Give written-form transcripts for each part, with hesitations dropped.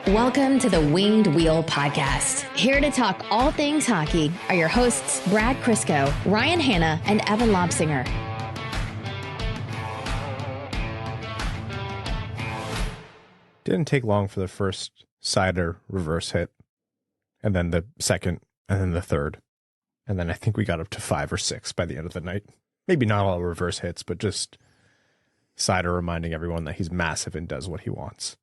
Welcome to the Winged Wheel Podcast. Here to talk all things hockey are your hosts, Brad Crisco, Ryan Hanna, and Evan Lobsinger. Didn't take long for the first Seider reverse hit, and then the second, and then the third. And then I think we got up to 5 or 6 by the end of the night. Maybe not all reverse hits, but just Seider reminding everyone that he's massive and does what he wants.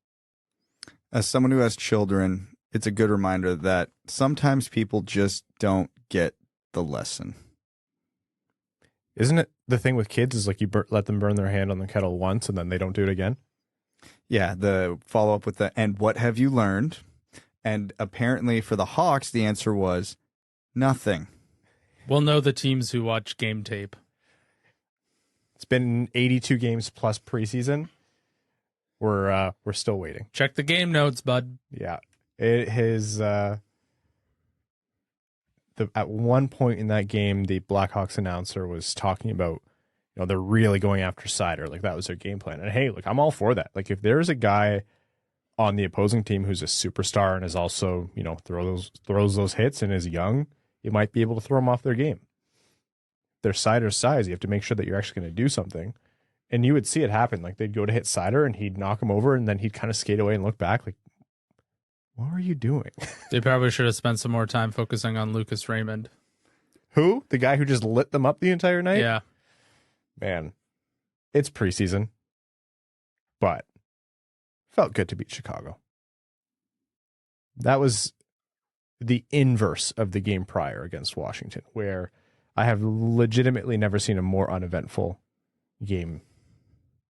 As someone who has children, it's a good reminder that sometimes people just don't get the lesson. Isn't it the thing with kids is like you let them burn their hand on the kettle once and then they don't do it again? Yeah, the follow-up with the, and what have you learned? And apparently for the Hawks, the answer was nothing. We'll know the teams who watch game tape. It's been 82 games plus preseason. We're still waiting. Check the game notes, bud. Yeah. It has at one point in that game, the Blackhawks announcer was talking about, they're really going after Seider. Like that was their game plan. And hey, look, I'm all for that. Like if there's a guy on the opposing team who's a superstar and is also, throws those hits and is young, you might be able to throw them off their game. They're Seider's size. You have to make sure that you're actually going to do something. And you would see it happen. Like they'd go to hit Seider and he'd knock him over and then he'd kind of skate away and look back like, what were you doing? They probably should have spent some more time focusing on Lucas Raymond. Who? The guy who just lit them up the entire night? Yeah. Man, it's preseason, but felt good to beat Chicago. That was the inverse of the game prior against Washington, where I have legitimately never seen a more uneventful game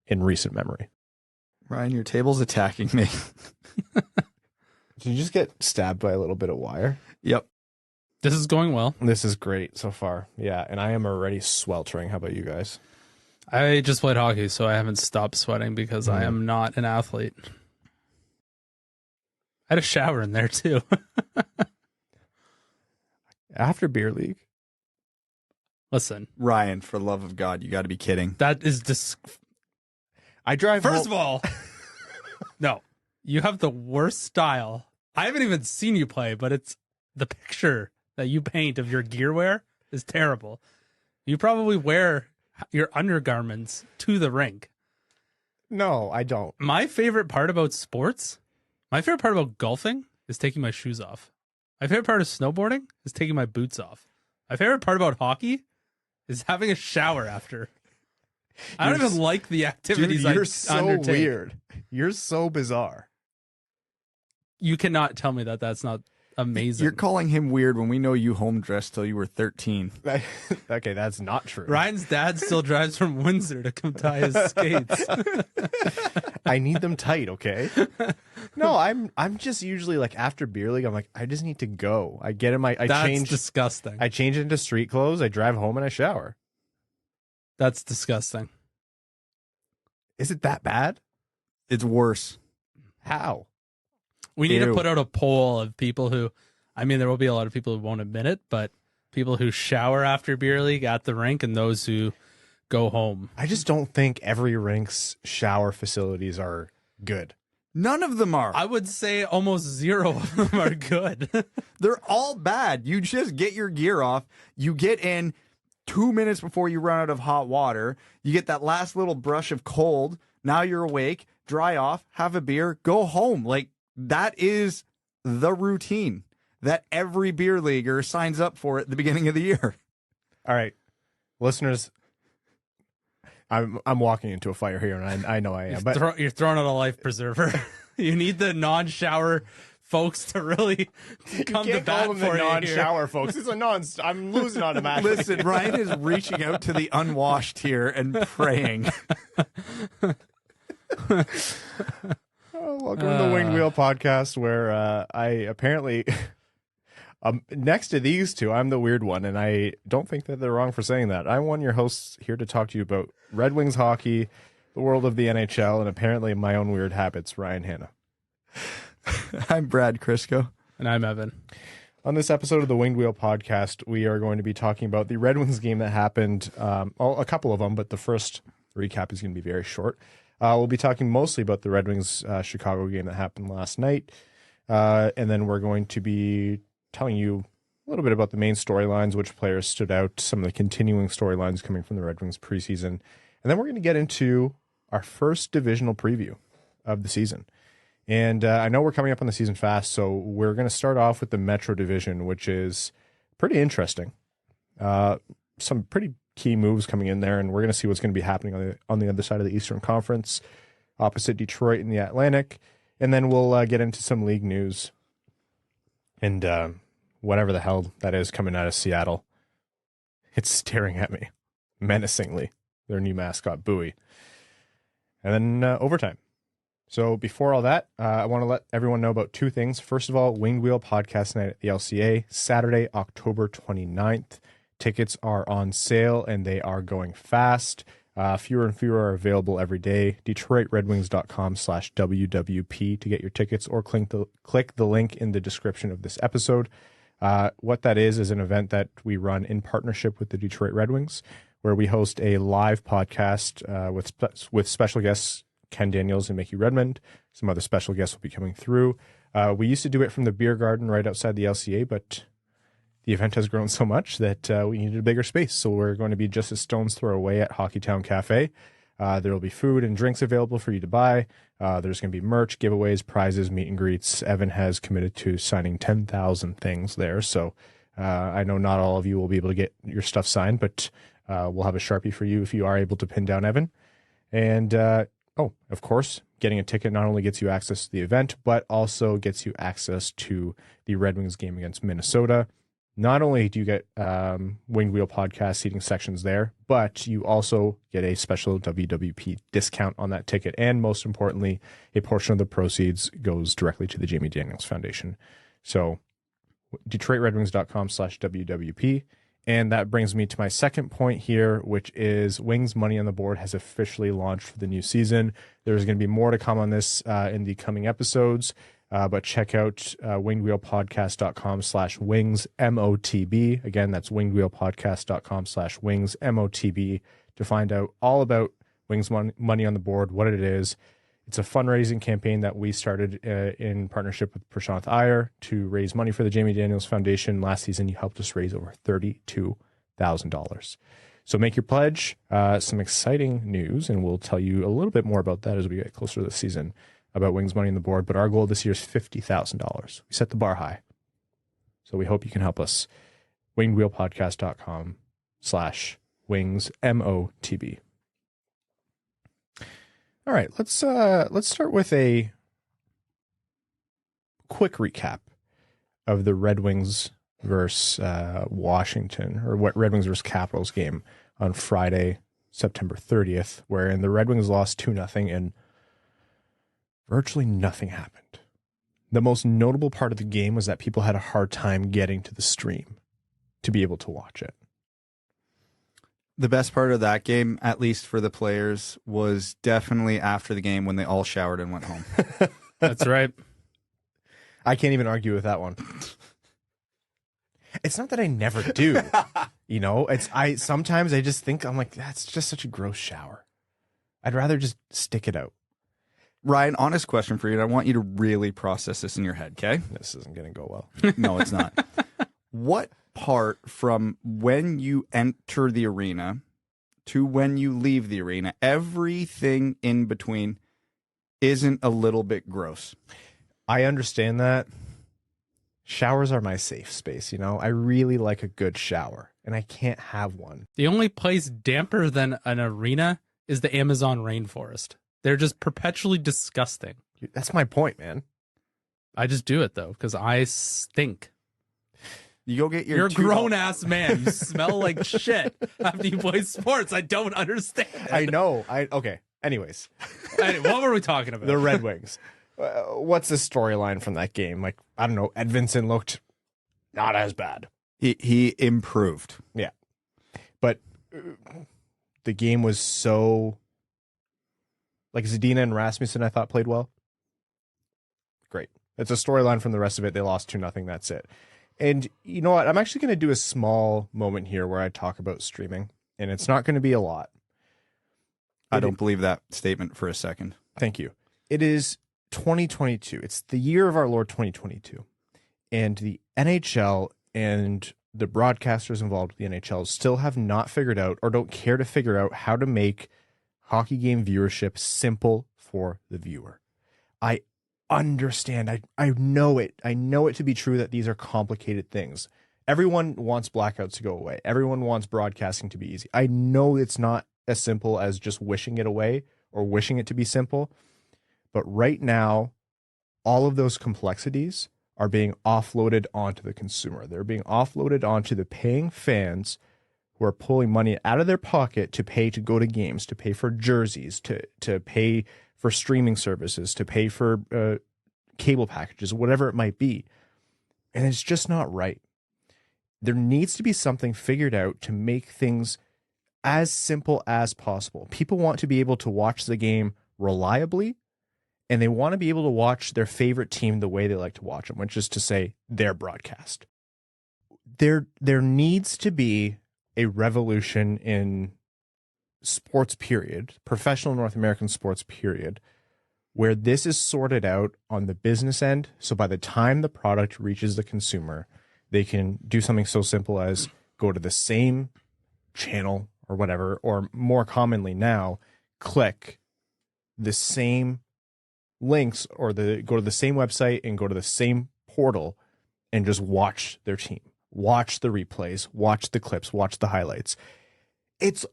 in recent memory. Ryan, your table's attacking me. Did you just get stabbed by a little bit of wire? Yep. This is going well. This is great so far. Yeah, and I am already sweltering. How about you guys? I just played hockey, so I haven't stopped sweating because I am not an athlete. I had a shower in there, too. After beer league? Listen. Ryan, for the love of God, you got to be kidding. That is I drive First of all, no, you have the worst style. I haven't even seen you play, but it's the picture that you paint of your gear wear is terrible. You probably wear your undergarments to the rink. No, I don't. My favorite part about sports, my favorite part about golfing is taking my shoes off. My favorite part of snowboarding is taking my boots off. My favorite part about hockey is having a shower after. I don't even like the activities Dude, you're I so undertake. weird. You're so bizarre. You cannot tell me that that's not amazing. You're calling him weird when we know you home dressed till you were 13. Okay, that's not true. Ryan's dad still drives from Windsor to come tie his skates. I need them tight, okay? No, I'm just usually like after beer league, I'm like, I just need to go. I get in my That's disgusting. I change into street clothes, I drive home and I shower. That's disgusting. Is it that bad? It's worse. How? We need to Ew. put out a poll of people who, I mean, there will be a lot of people who won't admit it, but people who shower after beer league at the rink and those who go home. I just don't think every rink's shower facilities are good. None of them are. I would say almost zero of them are good. They're all bad. You just get your gear off. You get in 2 minutes before you run out of hot water. You get that last little brush of cold. Now you're awake, dry off, have a beer, go home. Like, that is the routine that every beer leaguer signs up for at the beginning of the year. All right, listeners, I'm walking into a fire here, and I know I am. But You're throwing out a life preserver. You need the non-shower folks to really come to bat call them for the you non-shower folks. It's a I'm losing automatically. Listen, Ryan is reaching out to the unwashed here and praying. Welcome to the Winged Wheel Podcast, where I apparently, next to these two, I'm the weird one, and I don't think that they're wrong for saying that. I'm one of your hosts here to talk to you about Red Wings hockey, the world of the NHL, and apparently my own weird habits, Ryan Hanna. I'm Brad Crisco. And I'm Evan. On this episode of the Winged Wheel Podcast, we are going to be talking about the Red Wings game that happened, a couple of them, but the first recap is going to be very short. We'll be talking mostly about the Red Wings Chicago game that happened last night. And then we're going to be telling you a little bit about the main storylines, which players stood out, some of the continuing storylines coming from the Red Wings preseason. And then we're going to get into our first divisional preview of the season. And I know we're coming up on the season fast, so we're going to start off with the Metro Division, which is pretty interesting. Some pretty key moves coming in there, and we're going to see what's going to be happening on the other side of the Eastern Conference, opposite Detroit in the Atlantic. And then we'll get into some league news and whatever the hell that is coming out of Seattle. It's staring at me menacingly, their new mascot, Bowie. And then overtime. So before all that, I want to let everyone know about two things. First of all, Winged Wheel Podcast Night at the LCA, Saturday, October 29th. Tickets are on sale, and they are going fast. Fewer and fewer are available every day. DetroitRedWings.com/WWP to get your tickets, or click the link in the description of this episode. What that is an event that we run in partnership with the Detroit Red Wings, where we host a live podcast with special guests Ken Daniels and Mickey Redmond. Some other special guests will be coming through. We used to do it from the beer garden right outside the LCA, but the event has grown so much that we needed a bigger space. So we're going to be just a stone's throw away at Hockeytown Cafe. There will be food and drinks available for you to buy. There's going to be merch, giveaways, prizes, meet and greets. Evan has committed to signing 10,000 things there. So I know not all of you will be able to get your stuff signed, but we'll have a Sharpie for you if you are able to pin down Evan. And, of course, getting a ticket not only gets you access to the event, but also gets you access to the Red Wings game against Minnesota. Not only do you get Winged Wheel Podcast seating sections there, but you also get a special WWP discount on that ticket. And most importantly, a portion of the proceeds goes directly to the Jamie Daniels Foundation. So DetroitRedWings.com/WWP. And that brings me to my second point here, which is Wings Money on the Board has officially launched for the new season. There's going to be more to come on this in the coming episodes. But check out wingedwheelpodcast.com/wingsmotb. Again, that's wingedwheelpodcast.com/wingsmotb to find out all about Wings Money on the Board, what it is. It's a fundraising campaign that we started in partnership with Prashanth Iyer to raise money for the Jamie Daniels Foundation. Last season, you helped us raise over $32,000. So make your pledge. Some exciting news, and we'll tell you a little bit more about that as we get closer to the season, about Wings Money on the Board, but our goal this year is $50,000. We set the bar high. So we hope you can help us. wingedwheelpodcast.com/wingsmotb. All right, let's start with a quick recap of the Red Wings versus Washington, or what Red Wings versus Capitals game on Friday, September 30th, wherein the Red Wings lost 2-0 and virtually nothing happened. The most notable part of the game was that people had a hard time getting to the stream to be able to watch it. The best part of that game, at least for the players, was definitely after the game when they all showered and went home. That's right. I can't even argue with that one. It's not that I never do. Sometimes I just think, I'm like, that's just such a gross shower. I'd rather just stick it out. Ryan, honest question for you, and I want you to really process this in your head, okay? This isn't going to go well. No, it's not. What part from when you enter the arena to when you leave the arena, everything in between, isn't a little bit gross? I understand that. Showers are my safe space, I really like a good shower, and I can't have one. The only place damper than an arena is the Amazon rainforest. They're just perpetually disgusting. That's my point, man. I just do it, though, because I stink. You go get You're a grown-ass man. You smell like shit after you play sports. I don't understand. I know. Okay. Anyways. What were we talking about? The Red Wings. What's the storyline from that game? Like, I don't know. Edvinsson looked not as bad. He improved. Yeah. But the game was so... Like, Zadina and Rasmussen, I thought, played well. Great. It's a storyline from the rest of it. They lost 2-0. That's it. And you know what? I'm actually going to do a small moment here where I talk about streaming, and it's not going to be a lot. I don't believe that statement for a second. Thank you. It is 2022. It's the year of our Lord 2022. And the NHL and the broadcasters involved with the NHL still have not figured out or don't care to figure out how to make hockey game viewership simple for the viewer. I understand. I know it. I know it to be true that these are complicated things. Everyone wants blackouts to go away. Everyone wants broadcasting to be easy. I know it's not as simple as just wishing it away or wishing it to be simple. But right now, all of those complexities are being offloaded onto the consumer. They're being offloaded onto the paying fans who are pulling money out of their pocket to pay to go to games, to pay for jerseys, to pay for streaming services, to pay for cable packages, whatever it might be. And it's just not right. There needs to be something figured out to make things as simple as possible. People want to be able to watch the game reliably, and they want to be able to watch their favorite team the way they like to watch them, which is to say their broadcast. There needs to be a revolution in sports period, professional North American sports period, where this is sorted out on the business end. So by the time the product reaches the consumer, they can do something so simple as go to the same channel or whatever, or more commonly now, click the same links or go to the same website and go to the same portal and just watch their team, watch the replays, watch the clips, watch the highlights. It's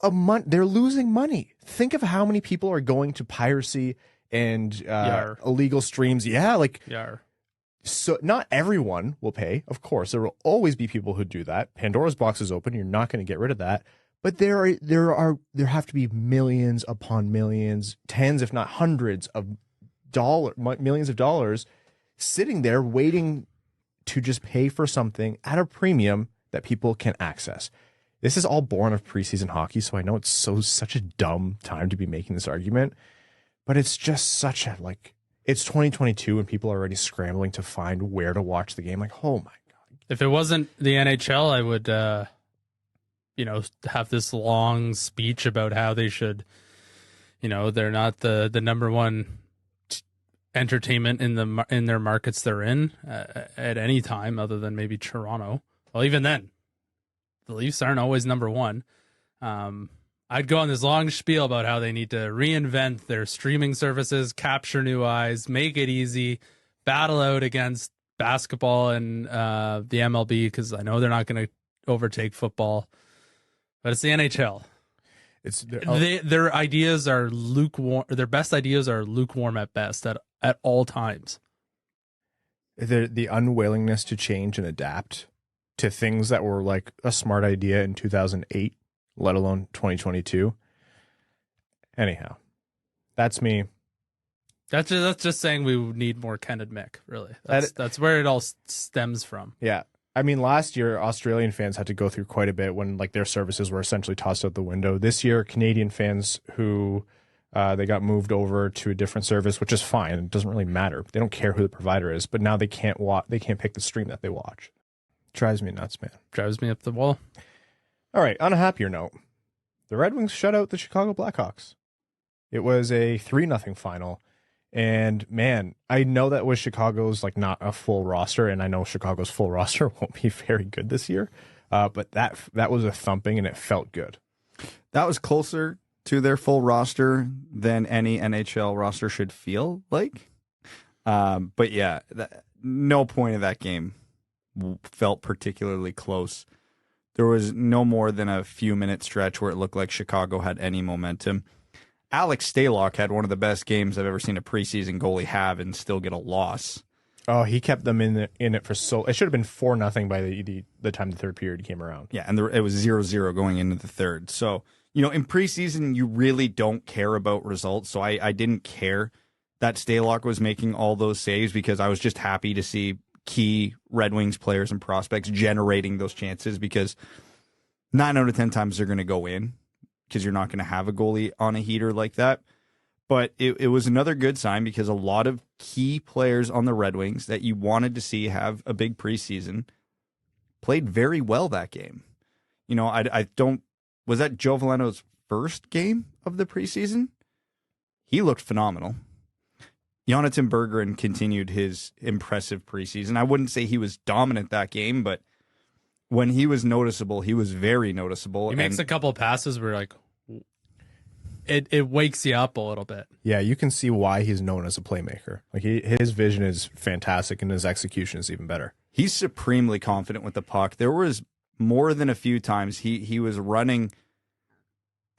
they're losing money. Think of how many people are going to piracy and illegal streams. So not everyone will pay. Of course, there will always be people who do that. Pandora's box is open. You're not going to get rid of that. But there have to be millions upon millions, tens if not hundreds of millions of dollars sitting there waiting to just pay for something at a premium that people can access. This is all born of preseason hockey, so I know it's such a dumb time to be making this argument, but it's just such a it's 2022 and people are already scrambling to find where to watch the game. Like, oh my God. If it wasn't the NHL, I would have this long speech about how they should, they're not the number one entertainment in their markets they're in at any time other than maybe Toronto. Well, even then, the Leafs aren't always number one. I'd go on this long spiel about how they need to reinvent their streaming services, capture new eyes, make it easy, battle out against basketball and the MLB, because I know they're not going to overtake football. But it's the NHL. Their ideas are lukewarm. Their best ideas are lukewarm at best at all times. The unwillingness to change and adapt to things that were like a smart idea in 2008, let alone 2022. Anyhow, that's me. That's just saying we need more Ken and Mick, really. That's where it all stems from. Yeah. I mean, last year, Australian fans had to go through quite a bit when their services were essentially tossed out the window. This year, Canadian fans who they got moved over to a different service, which is fine. It doesn't really matter. They don't care who the provider is, but now they can't pick the stream that they watch. Drives me nuts, man. Drives me up the wall. All right, on a happier note, the Red Wings shut out the Chicago Blackhawks. It was a 3-0 final. And man, I know that was Chicago's not a full roster, and I know Chicago's full roster won't be very good this year. But that was a thumping, and it felt good. That was closer to their full roster than any NHL roster should feel like. But yeah, no point of that game felt particularly close. There was no more than a few minute stretch where it looked like Chicago had any momentum. Alex Stalock had one of the best games I've ever seen a preseason goalie have and still get a loss. Oh, he kept them in it for so. It should have been 4-0 by the time the third period came around. Yeah, and it was 0-0 going into the third. So, in preseason, you really don't care about results. So I didn't care that Stalock was making all those saves because I was just happy to see key Red Wings players and prospects generating those chances, because 9 out of 10 times they're going to go in, because you're not going to have a goalie on a heater like that. But it was another good sign, because a lot of key players on the Red Wings that you wanted to see have a big preseason played very well that game. Was that Joe Veleno's first game of the preseason? He looked phenomenal. Jonathan Berggren continued his impressive preseason. I wouldn't say he was dominant that game, but when he was noticeable, he was very noticeable. He makes a couple of passes where like it wakes you up a little bit. Yeah, you can see why he's known as a playmaker. Like his vision is fantastic and his execution is even better. He's supremely confident with the puck. There was more than a few times he was running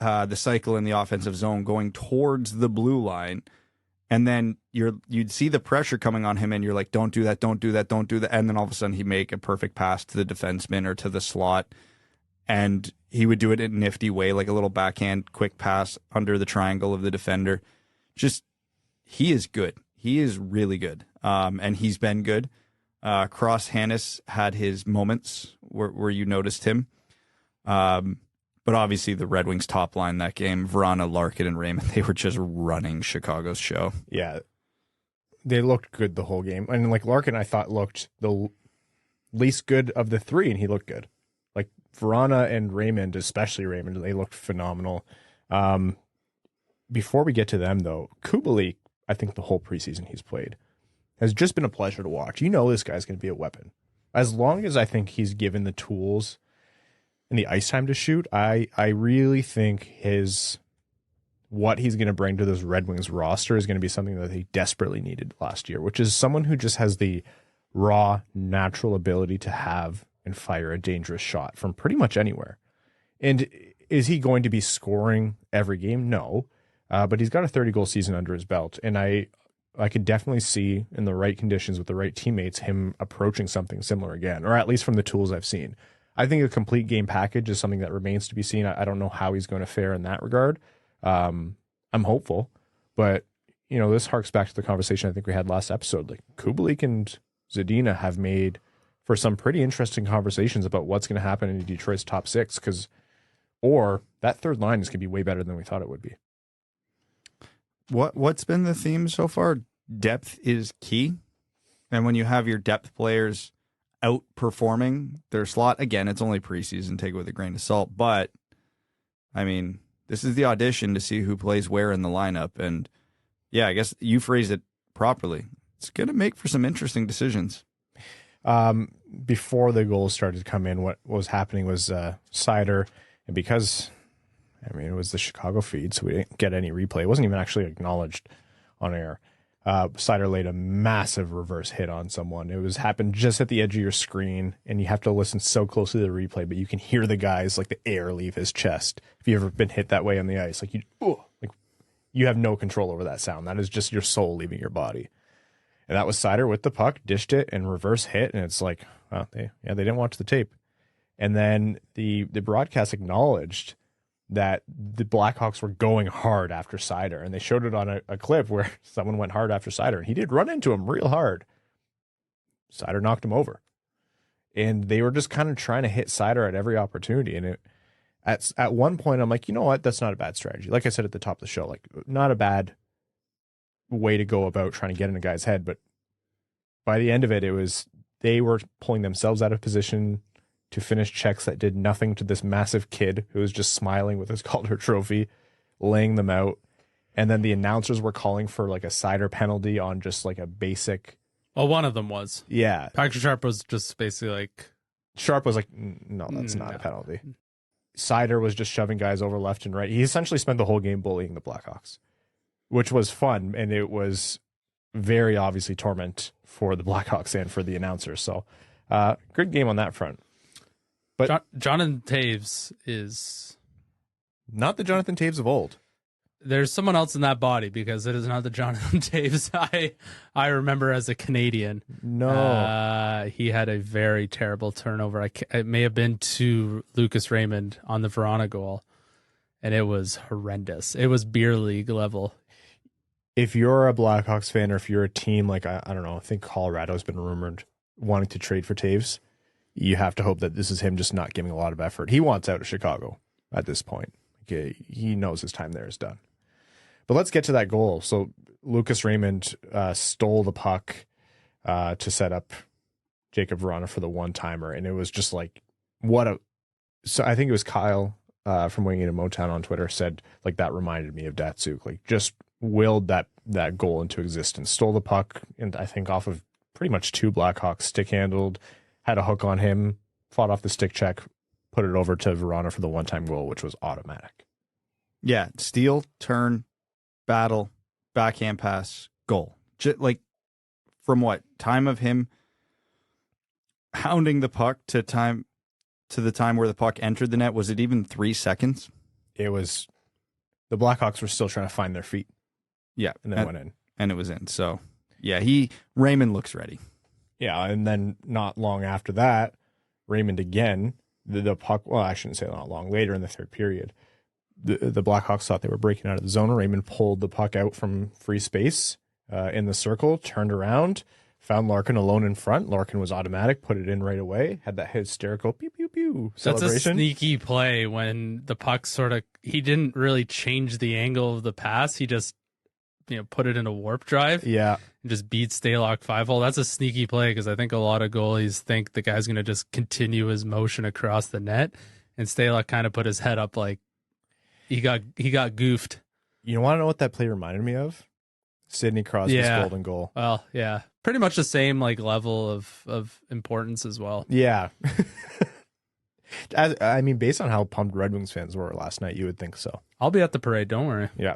the cycle in the offensive zone going towards the blue line. And then you'd see the pressure coming on him, and you're like, don't do that, don't do that, don't do that. And then all of a sudden he'd make a perfect pass to the defenseman or to the slot. And he would do it in a nifty way, like a little backhand quick pass under the triangle of the defender. Just, he is good. He is really good. And he's been good. Cross Hanas had his moments where you noticed him. But obviously the Red Wings top line that game, Vrana, Larkin, and Raymond, they were just running Chicago's show. Yeah. They looked good the whole game. And like Larkin, I thought looked the least good of the three, and he looked good. Like Vrana and Raymond, especially Raymond, they looked phenomenal. Before we get to them, though, Kubalik, I think the whole preseason he's played has just been a pleasure to watch. You know this guy's going to be a weapon. As long as I think he's given the tools and the ice time to shoot, I really think what he's going to bring to this Red Wings roster is going to be something that they desperately needed last year, which is someone who just has the raw, natural ability to have and fire a dangerous shot from pretty much anywhere. And is he going to be scoring every game? No. But he's got a 30-goal season under his belt, and I could definitely see in the right conditions with the right teammates him approaching something similar again, or at least from the tools I've seen. I think a complete game package is something that remains to be seen. I don't know how he's going to fare in that regard. I'm hopeful, but this harks back to the conversation I think we had last episode. Like Kubalik and Zadina have made for some pretty interesting conversations about what's going to happen in Detroit's top six, or that third line is going to be way better than we thought it would be. What's been the theme so far? Depth is key. And when you have your depth players outperforming their slot, again, it's only preseason, take it with a grain of salt. But, I mean, this is the audition to see who plays where in the lineup. And, yeah, I guess you phrased it properly. It's going to make for some interesting decisions. Before the goals started to come in, what was happening was Seider, and because it was the Chicago feed, so we didn't get any replay. It wasn't even actually acknowledged on air. Seider laid a massive reverse hit on someone. It happened just at the edge of your screen, and you have to listen so closely to the replay, but you can hear the guys, like the air leave his chest. If you've ever been hit that way on the ice, you have no control over that sound. That is just your soul leaving your body. And that was Seider with the puck, dished it, and reverse hit, and it's like, well, they didn't watch the tape. And then the broadcast acknowledged that the Blackhawks were going hard after Seider, and they showed it on a clip where someone went hard after Seider, and he did run into him real hard. Seider knocked him over, and they were just kind of trying to hit Seider at every opportunity. And at one point, I'm like, you know what? That's not a bad strategy. Like I said at the top of the show, like not a bad way to go about trying to get in a guy's head. But by the end of it, they were pulling themselves out of position to finish checks that did nothing to this massive kid who was just smiling with his Calder trophy, laying them out. And then the announcers were calling for like a Seider penalty on just like a basic. Well, one of them was. Yeah. Patrick Sharp was just basically like. Sharp was like, no, that's not a penalty. Seider was just shoving guys over left and right. He essentially spent the whole game bullying the Blackhawks, which was fun. And it was very obviously torment for the Blackhawks and for the announcers. So good game on that front. But Jonathan Toews is not the Jonathan Toews of old. There's someone else in that body, because it is not the Jonathan Toews I remember as a Canadian. No. He had a very terrible turnover. It may have been to Lucas Raymond on the Vrana goal, and it was horrendous. It was beer league level. If you're a Blackhawks fan, or if you're a team like, I don't know, I think Colorado's been rumored wanting to trade for Toews, you have to hope that this is him just not giving a lot of effort. He wants out of Chicago at this point. He knows his time there is done. But let's get to that goal. So Lucas Raymond stole the puck to set up Jacob Vrana for the one-timer, and it was just like, so I think it was Kyle from Winging to Motown on Twitter said, like, that reminded me of Datsuk. Like, just willed that that goal into existence. Stole the puck, and I think off of pretty much 2 Blackhawks, stick-handled, had a hook on him, fought off the stick check, put it over to Vrana for the one-time goal, which was automatic. Yeah, steal, turn, battle, backhand pass, goal. Like, from what? Time of him hounding the puck to the time where the puck entered the net, was it even 3 seconds? It was, the Blackhawks were still trying to find their feet. Yeah. And then went in. And it was in. So, yeah, Raymond looks ready. Yeah, and then not long after that, Raymond again, the puck, well, I shouldn't say not long, later in the third period, the Blackhawks thought they were breaking out of the zone. Raymond pulled the puck out from free space in the circle, turned around, found Larkin alone in front. Larkin was automatic, put it in right away, had that hysterical pew, pew, pew celebration. That's a sneaky play when the puck he didn't really change the angle of the pass. He just, put it in a warp drive. Yeah. And just beat Stalock 5-hole. That's a sneaky play because I think a lot of goalies think the guy's going to just continue his motion across the net. And Stalock kind of put his head up like he got goofed. You want to know what that play reminded me of? Sidney Crosby's golden goal. Well, yeah. Pretty much the same level of importance as well. Yeah. I mean, based on how pumped Red Wings fans were last night, you would think so. I'll be at the parade, don't worry. Yeah.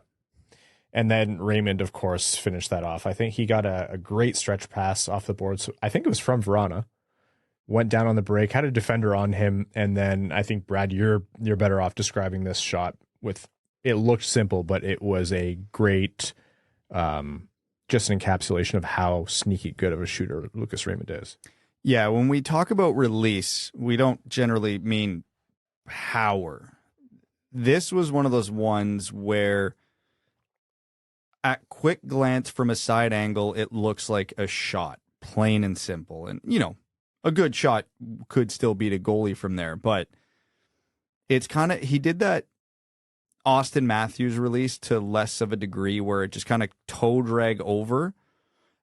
And then Raymond, of course, finished that off. I think he got a great stretch pass off the boards. I think it was from Vrana. Went down on the break, had a defender on him, and then I think, Brad, you're better off describing this shot with, it looked simple, but it was a great just an encapsulation of how sneaky good of a shooter Lucas Raymond is. Yeah, when we talk about release, we don't generally mean power. This was one of those ones where at quick glance from a side angle, it looks like a shot, plain and simple. And, a good shot could still beat a goalie from there. But it's he did that Austin Matthews release to less of a degree where it just kind of toe drag over.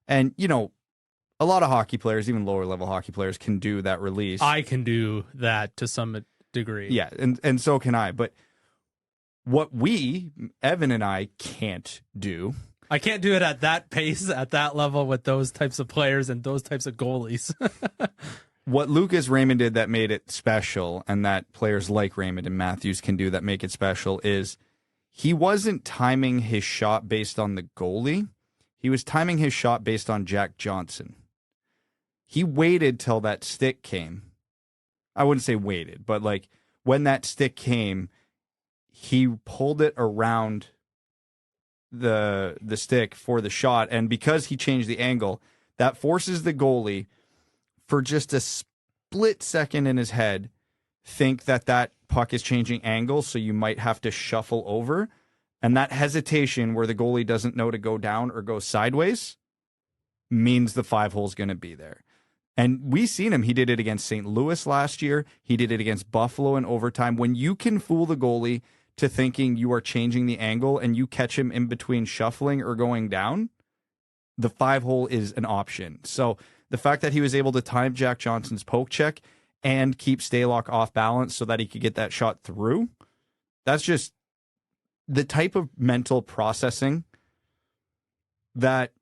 And, a lot of hockey players, even lower level hockey players, can do that release. I can do that to some degree. Yeah, and so can I. But what Evan and I, can't do. I can't do it at that pace, at that level with those types of players and those types of goalies. What Lucas Raymond did that made it special, and that players like Raymond and Matthews can do that make it special, is he wasn't timing his shot based on the goalie. He was timing his shot based on Jack Johnson. He waited till that stick came. I wouldn't say waited, but when that stick came, he pulled it around the stick for the shot, and because he changed the angle, that forces the goalie for just a split second in his head think that puck is changing angle, so you might have to shuffle over, and that hesitation where the goalie doesn't know to go down or go sideways means the 5-hole is going to be there. And we seen him. He did it against St. Louis last year. He did it against Buffalo in overtime. When you can fool the goalie to thinking you are changing the angle and you catch him in between shuffling or going down, the 5-hole is an option. So the fact that he was able to time Jack Johnson's poke check and keep Stalock off balance so that he could get that shot through, that's just the type of mental processing that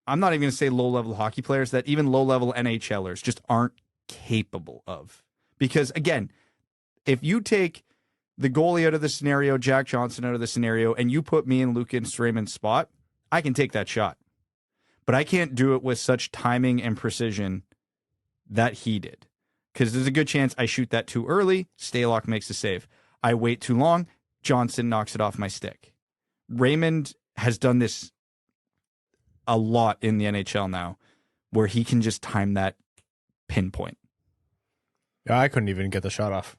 I'm not even going to say low-level hockey players, that even low-level NHLers just aren't capable of. Because, again, if you take the goalie out of the scenario, Jack Johnson out of the scenario, and you put me in Lucas Raymond's spot, I can take that shot. But I can't do it with such timing and precision that he did. Because there's a good chance I shoot that too early, Stalock makes the save. I wait too long, Johnson knocks it off my stick. Raymond has done this a lot in the NHL now, where he can just time that pinpoint. Yeah, I couldn't even get the shot off.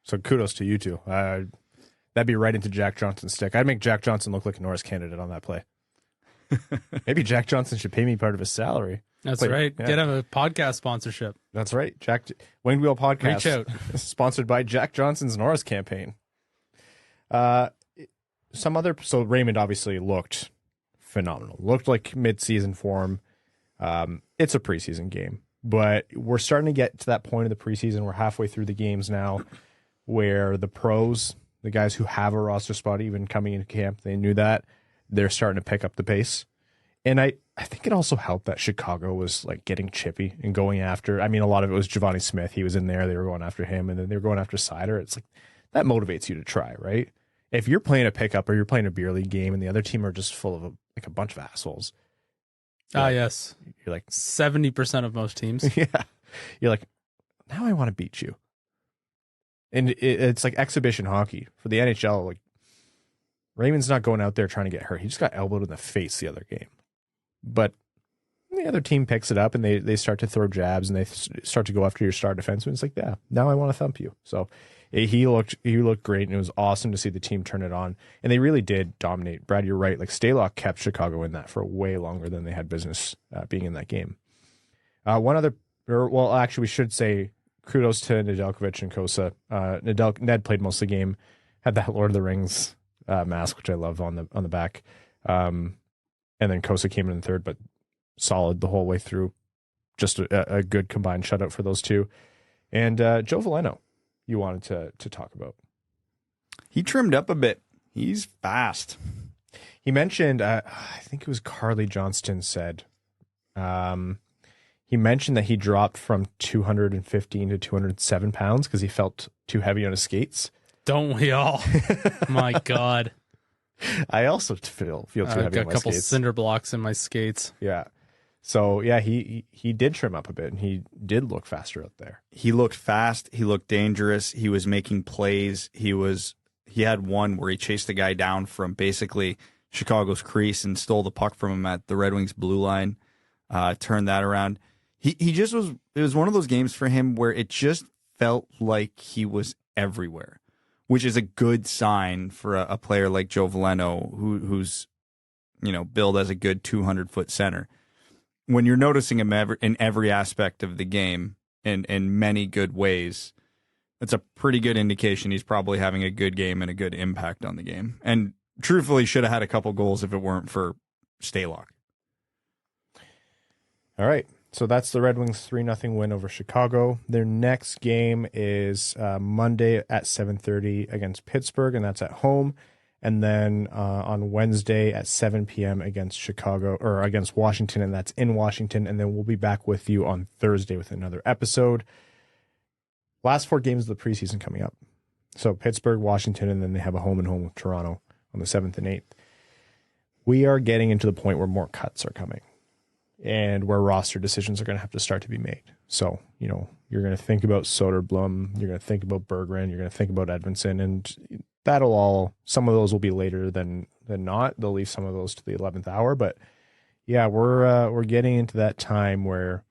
So kudos to you two. That'd be right into Jack Johnson's stick. I'd make Jack Johnson look like a Norris candidate on that play. Maybe Jack Johnson should pay me part of his salary. That's right. Yeah. Get him a podcast sponsorship. That's right. Wayne Wheel Podcast. Reach out. Sponsored by Jack Johnson's Norris campaign. So Raymond obviously looked phenomenal. Looked like mid-season form. It's a preseason game, but we're starting to get to that point of the preseason. We're halfway through the games now where the pros, the guys who have a roster spot even coming into camp, they knew that. They're starting to pick up the pace. And I think it also helped that Chicago was like getting chippy and going after. I mean, a lot of it was Giovanni Smith. He was in there. They were going after him, and then they were going after Seider. It's like that motivates you to try, right? If you're playing a pickup or you're playing a beer league game and the other team are just full of a bunch of assholes. Yes. You're like 70% of most teams. Yeah. You're like, now I want to beat you. And it's like exhibition hockey for the NHL. Like Raymond's not going out there trying to get hurt. He just got elbowed in the face the other game. But the other team picks it up and they start to throw jabs and they start to go after your star defenseman. It's like, yeah, now I want to thump you. So he looked great, and it was awesome to see the team turn it on. And they really did dominate. Brad, you're right. Like Stalock kept Chicago in that for way longer than they had business being in that game. Actually, we should say kudos to Nedeljkovic and Cossa. Ned played most of the game, had that Lord of the Rings mask, which I love on the back. And then Cossa came in third, but solid the whole way through. Just a good combined shutout for those two. And Joe Veleno, you wanted to talk about. He trimmed up a bit. He's fast. He mentioned, I think it was Carly Johnston said, he mentioned that he dropped from 215 to 207 pounds because he felt too heavy on his skates. Don't we all? My God. I also feel too heavy on my skates. I've got a couple cinder blocks in my skates. Yeah. So, yeah, he did trim up a bit, and he did look faster out there. He looked fast. He looked dangerous. He was making plays. He had one where he chased the guy down from basically Chicago's crease and stole the puck from him at the Red Wings blue line, turned that around. He just was – it was one of those games for him where it just felt like he was everywhere, which is a good sign for a player like Joe Veleno, who's, billed as a good 200-foot center. When you're noticing him in every aspect of the game in many good ways, that's a pretty good indication he's probably having a good game and a good impact on the game. And truthfully, should have had a couple goals if it weren't for Stalock. All right. So that's the Red Wings 3-0 win over Chicago. Their next game is Monday at 7:30 against Pittsburgh, and that's at home. And then on Wednesday at 7 p.m. against Washington, and that's in Washington. And then we'll be back with you on Thursday with another episode. Last 4 games of the preseason coming up. So Pittsburgh, Washington, and then they have a home-and-home with Toronto on the 7th and 8th. We are getting into the point where more cuts are coming and where roster decisions are going to have to start to be made. So, you're going to think about Soderblom, you're going to think about Berggren, you're going to think about Edvinsson, and some of those will be later than not. They'll leave some of those to the 11th hour, but yeah, we're getting into that time where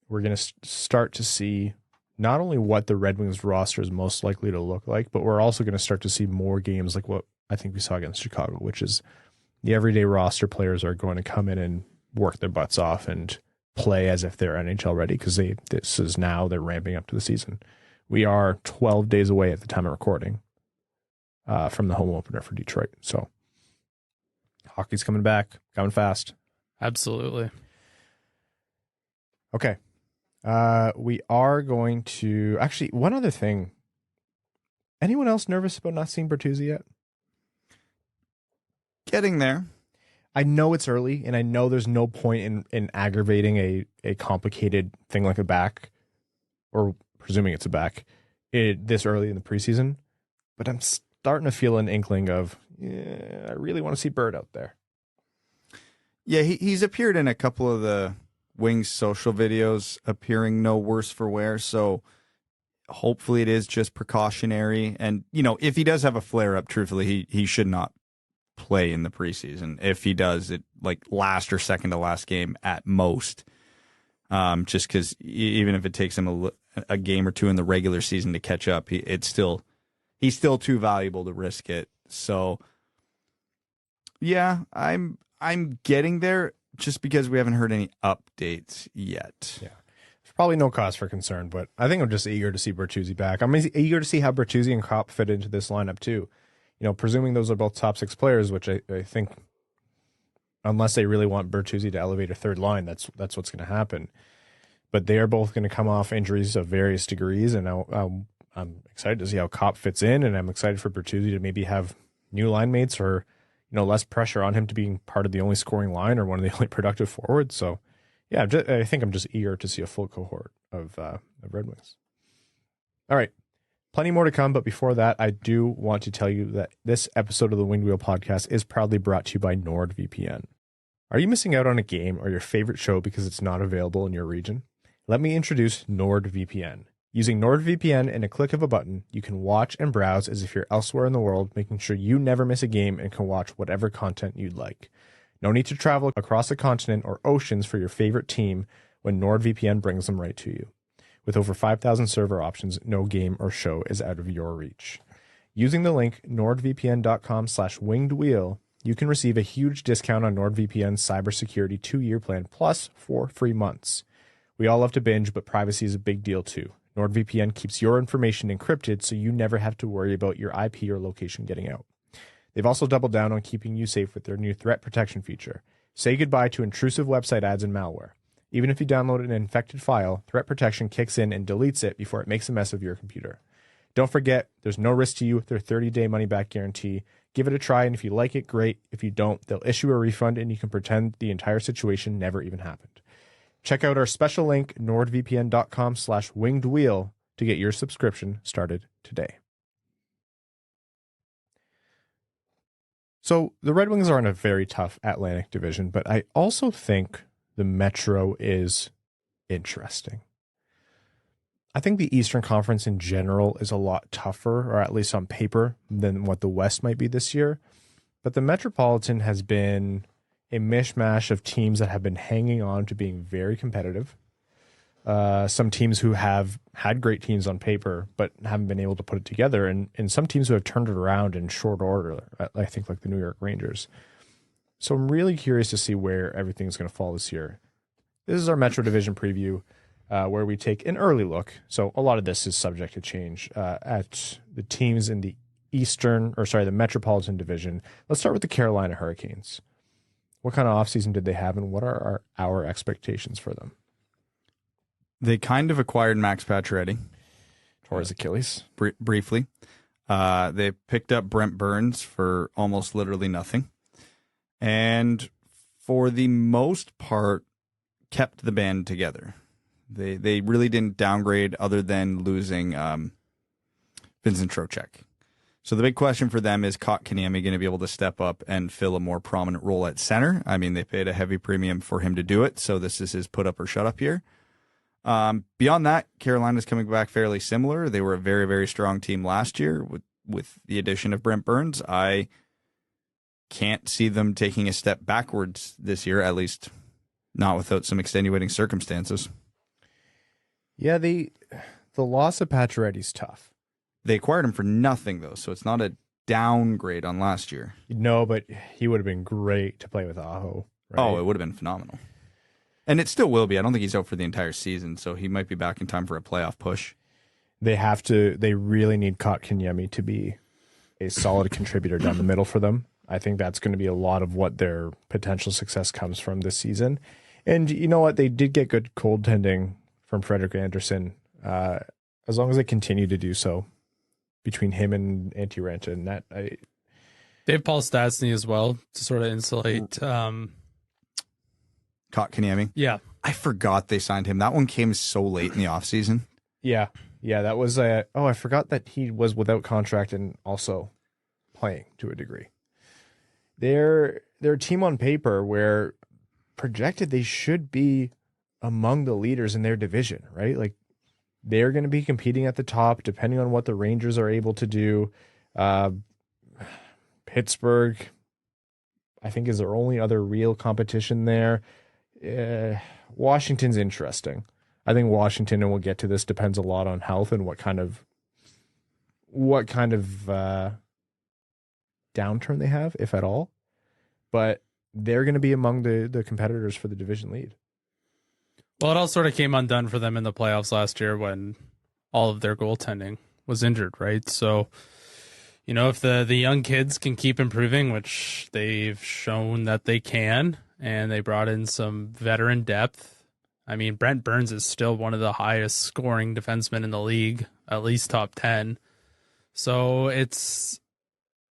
we're going to start to see not only what the Red Wings roster is most likely to look like, but we're also going to start to see more games like what I think we saw against Chicago, which is the everyday roster players are going to come in and work their butts off and play as if they're NHL ready because they're ramping up to the season. We are 12 days away at the time of recording from the home opener for Detroit. So hockey's coming back, coming fast. Absolutely. Okay. We are going to actually one other thing. Anyone else nervous about not seeing Bertuzzi yet? Getting there. I know it's early, and I know there's no point in aggravating a complicated thing like a back, or presuming it's a back, this early in the preseason. But I'm starting to feel an inkling of, I really want to see Bird out there. Yeah, he's appeared in a couple of the Wings social videos, appearing no worse for wear. So hopefully it is just precautionary. And, if he does have a flare-up, truthfully, he should not play in the preseason. If he does, it last or second to last game at most. Just because even if it takes him a game or two in the regular season to catch up, he's still too valuable to risk it. So yeah, I'm getting there just because we haven't heard any updates yet. Yeah. There's probably no cause for concern, but I think I'm just eager to see Bertuzzi back. I'm eager to see how Bertuzzi and Kopp fit into this lineup too. Presuming those are both top 6 players, which I think, unless they really want Bertuzzi to elevate a third line, that's what's going to happen. But they are both going to come off injuries of various degrees, and I'm excited to see how Kopp fits in, and I'm excited for Bertuzzi to maybe have new line mates or, less pressure on him to being part of the only scoring line or one of the only productive forwards. So, yeah, I think I'm just eager to see a full cohort of Red Wings. All right. Plenty more to come, but before that, I do want to tell you that this episode of the Winged Wheel podcast is proudly brought to you by NordVPN. Are you missing out on a game or your favorite show because it's not available in your region? Let me introduce NordVPN. Using NordVPN and a click of a button, you can watch and browse as if you're elsewhere in the world, making sure you never miss a game and can watch whatever content you'd like. No need to travel across a continent or oceans for your favorite team when NordVPN brings them right to you. With over 5,000 server options, no game or show is out of your reach. Using the link nordvpn.com/wingedwheel, you can receive a huge discount on NordVPN's cybersecurity 2-year plan plus 4 free months. We all love to binge, but privacy is a big deal too. NordVPN keeps your information encrypted so you never have to worry about your IP or location getting out. They've also doubled down on keeping you safe with their new threat protection feature. Say goodbye to intrusive website ads and malware. Even if you download an infected file, threat protection kicks in and deletes it before it makes a mess of your computer. Don't forget, there's no risk to you with their 30-day money-back guarantee. Give it a try, and if you like it, great. If you don't, they'll issue a refund, and you can pretend the entire situation never even happened. Check out our special link, nordvpn.com/wingedwheel, to get your subscription started today. So the Red Wings are in a very tough Atlantic division, but I also think the Metro is interesting. I think the Eastern Conference in general is a lot tougher, or at least on paper, than what the West might be this year. But the Metropolitan has been a mishmash of teams that have been hanging on to being very competitive. Some teams who have had great teams on paper, but haven't been able to put it together. And some teams who have turned it around in short order, I think like the New York Rangers. So I'm really curious to see where everything's going to fall this year. This is our Metro Division preview, where we take an early look. So a lot of this is subject to change at the teams in the the Metropolitan Division. Let's start with the Carolina Hurricanes. What kind of offseason did they have, and what are our expectations for them? They kind of acquired Max Pacioretty. Tore his Achilles. Briefly. They picked up Brent Burns for almost literally nothing. And for the most part, kept the band together. They really didn't downgrade other than losing Vincent Trocheck. So the big question for them is Kotkaniemi going to be able to step up and fill a more prominent role at center? I mean, they paid a heavy premium for him to do it, so this is his put up or shut up year. Beyond that, Carolina's coming back fairly similar. They were a very, very strong team last year with the addition of Brent Burns. I can't see them taking a step backwards this year, at least not without some extenuating circumstances. Yeah, the loss of Pacioretty's tough. They acquired him for nothing, though, so it's not a downgrade on last year. No, but he would have been great to play with Aho. Right? Oh, it would have been phenomenal. And it still will be. I don't think he's out for the entire season, so he might be back in time for a playoff push. They really need Kotkaniemi to be a solid contributor down the middle for them. I think that's going to be a lot of what their potential success comes from this season. And you know what? They did get good goaltending from Frederik Andersen. As long as they continue to do so between him and Antti Raanta and that. They have Paul Stastny as well to sort of insulate. Kotkaniemi? Yeah. I forgot they signed him. That one came so late in the offseason. Yeah, that was I forgot that he was without contract and also playing to a degree. They're a team on paper where projected they should be among the leaders in their division, right? Like they're going to be competing at the top depending on what the Rangers are able to do. Pittsburgh, I think, is their only other real competition there. Washington's interesting. I think Washington, and we'll get to this, depends a lot on health and what kind of downturn they have, if at all. But they're going to be among the competitors for the division lead. Well, it all sort of came undone for them in the playoffs last year when all of their goaltending was injured, right? So, you know, if the young kids can keep improving, which they've shown that they can, and they brought in some veteran depth. I mean, Brent Burns is still one of the highest scoring defensemen in the league, at least top 10. So it's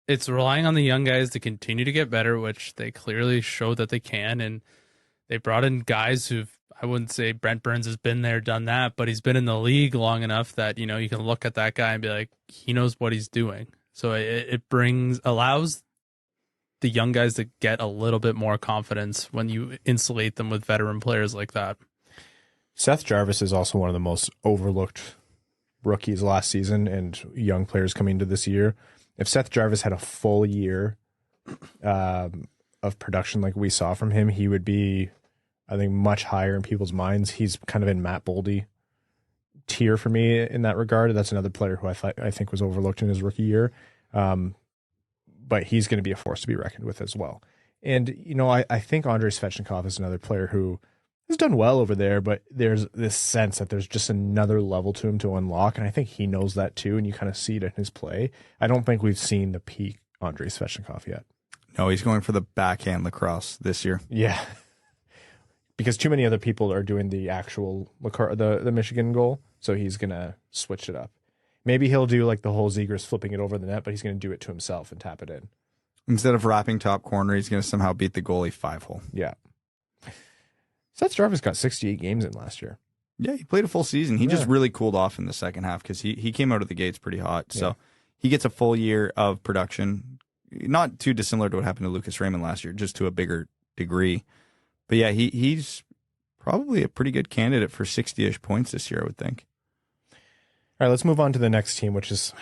it's relying on the young guys to continue to get better, which they clearly show that they can. And they brought in guys who've, I wouldn't say Brent Burns has been there, done that, but he's been in the league long enough that, you know, you can look at that guy and be like, he knows what he's doing. So it allows the young guys to get a little bit more confidence when you insulate them with veteran players like that. Seth Jarvis is also one of the most overlooked rookies last season and young players coming into this year. If Seth Jarvis had a full year of production like we saw from him, he would be, I think, much higher in people's minds. He's kind of in Matt Boldy tier for me in that regard. That's another player who I think was overlooked in his rookie year. But he's going to be a force to be reckoned with as well. And, you know, I think Andrei Svechnikov is another player who has done well over there, but there's this sense that there's just another level to him to unlock. And I think he knows that too. And you kind of see it in his play. I don't think we've seen the peak Andrei Svechnikov yet. No, he's going for the backhand lacrosse this year. Yeah. Because too many other people are doing the actual the Michigan goal. So he's going to switch it up. Maybe he'll do like the whole Zegras flipping it over the net, but he's going to do it to himself and tap it in. Instead of wrapping top corner, he's going to somehow beat the goalie 5-hole. Yeah. Seth Jarvis got 68 games in last year. Yeah, he played a full season. He just really cooled off in the second half because he came out of the gates pretty hot. So he gets a full year of production. Not too dissimilar to what happened to Lucas Raymond last year, just to a bigger degree. But yeah, he's probably a pretty good candidate for 60-ish points this year, I would think. All right, let's move on to the next team, which is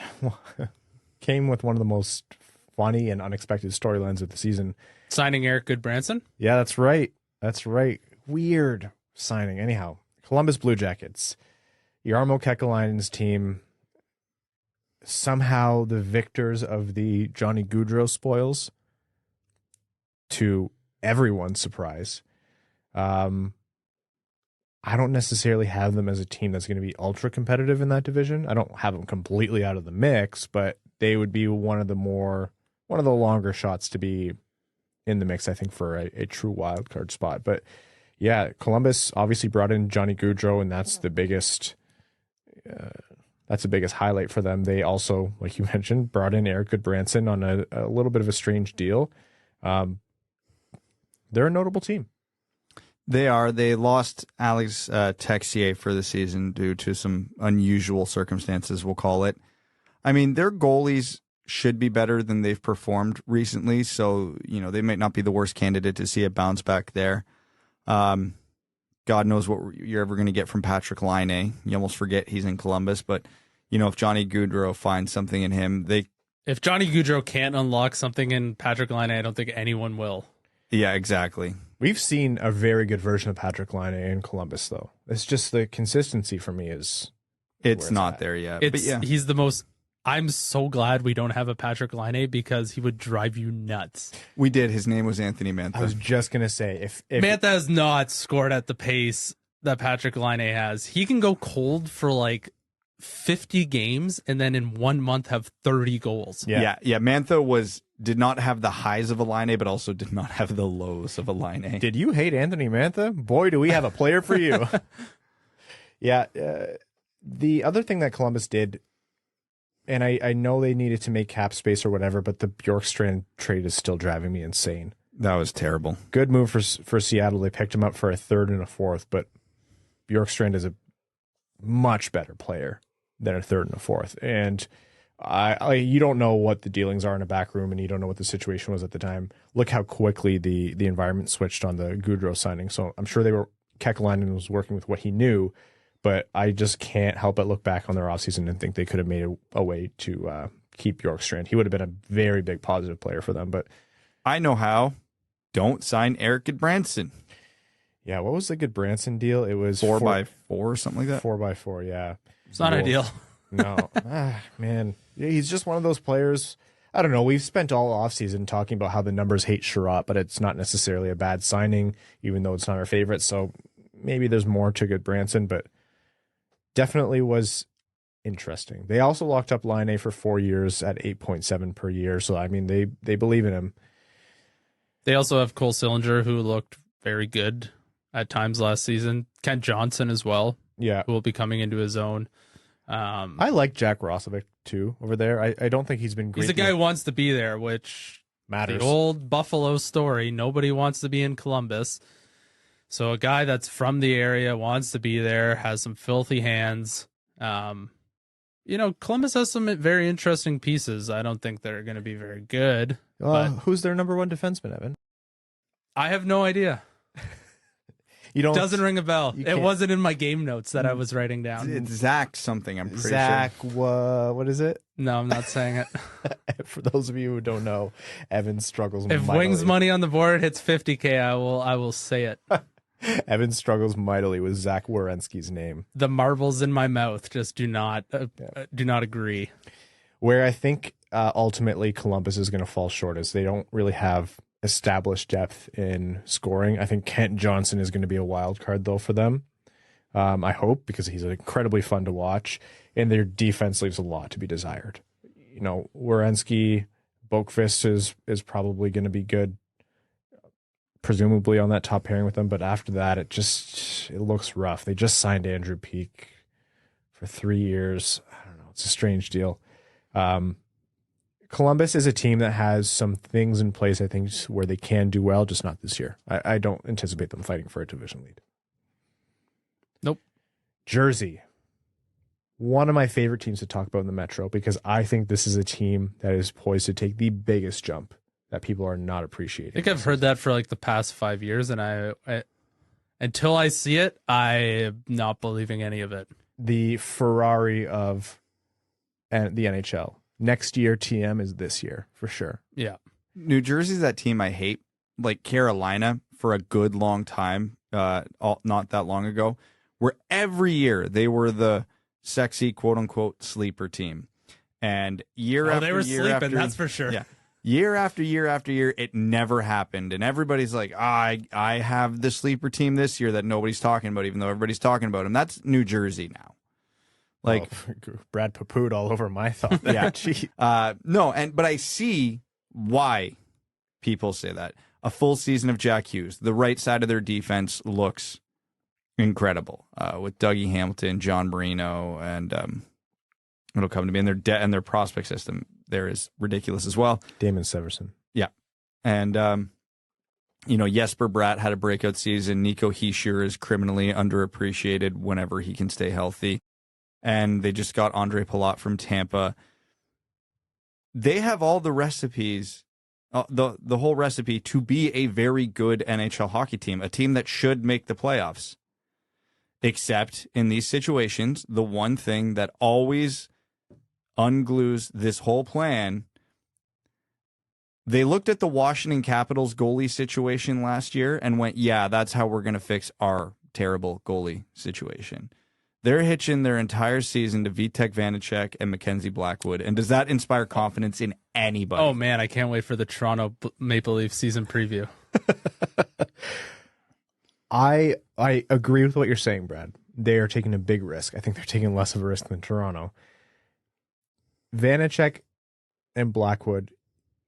came with one of the most funny and unexpected storylines of the season. Signing Eric Goodbranson? Yeah, that's right. That's right. Weird signing. Anyhow, Columbus Blue Jackets. Jarmo Kekalainen's team, somehow the victors of the Johnny Gaudreau spoils, to everyone's surprise. I don't necessarily have them as a team that's going to be ultra competitive in that division. I don't have them completely out of the mix, but they would be one of the longer shots to be in the mix, I think, for a true wild card spot. But yeah, Columbus obviously brought in Johnny Gaudreau, and that's the biggest highlight for them. They also, like you mentioned, brought in Eric Goodbranson on a little bit of a strange deal. They're a notable team. They are. They lost Alex Texier for the season due to some unusual circumstances, we'll call it. I mean, their goalies should be better than they've performed recently, so, you know, they might not be the worst candidate to see a bounce back there. God knows what you're ever going to get from Patrik Laine. You almost forget he's in Columbus, but, you know, if Johnny Gaudreau finds something in him, if Johnny Gaudreau can't unlock something in Patrik Laine, I don't think anyone will. Yeah, exactly. We've seen a very good version of Patrik Laine in Columbus, though. It's just the consistency for me is... It's not there yet. But yeah. He's the most... I'm so glad we don't have a Patrik Laine because he would drive you nuts. We did. His name was Anthony Mantha. I was just going to say, if Mantha has not scored at the pace that Patrik Laine has. He can go cold for like 50 games and then in 1 month have 30 goals. Yeah. Mantha did not have the highs of a Laine, but also did not have the lows of a Laine. Did you hate Anthony Mantha? Boy, do we have a player for you. Yeah. The other thing that Columbus did, and I know they needed to make cap space or whatever, but the Bjorkstrand trade is still driving me insane. That was terrible. Good move for Seattle. They picked him up for a third and a fourth, but Bjorkstrand is a much better player than a third and a fourth. And you don't know what the dealings are in a back room, and you don't know what the situation was at the time. Look how quickly the environment switched on the Gaudreau signing. So I'm sure Kekalainen was working with what he knew, but I just can't help but look back on their offseason and think they could have made a way to keep Bjorkstrand. He would have been a very big positive player for them. But I know how. Don't sign Eric Goodbranson. Yeah, what was the Goodbranson deal? It was 4x4 or something like that. 4x4, yeah. It's not ideal. No, man, yeah, he's just one of those players. I don't know. We've spent all offseason talking about how the numbers hate Sherratt, but it's not necessarily a bad signing, even though it's not our favorite. So maybe there's more to Goodbranson, but definitely was interesting. They also locked up Laine for 4 years at 8.7 per year. So I mean, they believe in him. They also have Cole Sillinger, who looked very good at times last season. Kent Johnson as well. Yeah, who will be coming into his own. I like Jack Roslovic too over there. I don't think he's been great. He's a guy who wants to be there, which matters. The old Buffalo story. Nobody wants to be in Columbus. So a guy that's from the area wants to be there, has some filthy hands. Columbus has some very interesting pieces. I don't think they're going to be very good. But who's their number one defenseman, Evan? I have no idea. Doesn't ring a bell. It wasn't in my game notes that I was writing down. It's Zach something, I'm pretty Zach, sure. what is it? No, I'm not saying it. For those of you who don't know, Evan struggles If mightily. Wings money on the board hits $50K, I will say it. Evan struggles mightily with Zach Werenski's name. The marbles in my mouth just do not agree. Where I think ultimately Columbus is going to fall short is they don't really have established depth in scoring. I think Kent Johnson is going to be a wild card though for them. I hope, because he's incredibly fun to watch, and their defense leaves a lot to be desired. Werenski, Boqvist is probably going to be good, presumably on that top pairing with them, but after that it looks rough. They just signed Andrew Peeke for 3 years. I don't know. It's a strange deal. Columbus is a team that has some things in place, I think, where they can do well, just not this year. I don't anticipate them fighting for a division lead. Nope. Jersey. One of my favorite teams to talk about in the Metro, because I think this is a team that is poised to take the biggest jump that people are not appreciating. I think I've heard that for like the past 5 years, and I until I see it, I am not believing any of it. The Ferrari of the NHL. Next year, TM is this year, for sure. Yeah. New Jersey's that team I hate. Like Carolina for a good long time, not that long ago, where every year they were the sexy, quote-unquote, sleeper team. And year after they were year sleeping, after, that's for sure. Yeah. Year after year after year, it never happened. And everybody's like, I have the sleeper team this year that nobody's talking about, even though everybody's talking about them. That's New Jersey now. Like Brad Papood all over my thought. Yeah. But I see why people say that. A full season of Jack Hughes. The right side of their defense looks incredible with Dougie Hamilton, John Marino, and it'll come to me. And their prospect system there is ridiculous as well. Damon Severson. Yeah. And, Jesper Bratt had a breakout season. Nico Hischier is criminally underappreciated whenever he can stay healthy. And they just got Andre Palat from Tampa. They have all the recipes, the whole recipe to be a very good NHL hockey team, a team that should make the playoffs. Except in these situations, the one thing that always unglues this whole plan, they looked at the Washington Capitals goalie situation last year and went, yeah, that's how we're going to fix our terrible goalie situation. They're hitching their entire season to Vitek Vanacek and Mackenzie Blackwood. And does that inspire confidence in anybody? Oh, man, I can't wait for the Toronto Maple Leafs season preview. I agree with what you're saying, Brad. They are taking a big risk. I think they're taking less of a risk than Toronto. Vanacek and Blackwood,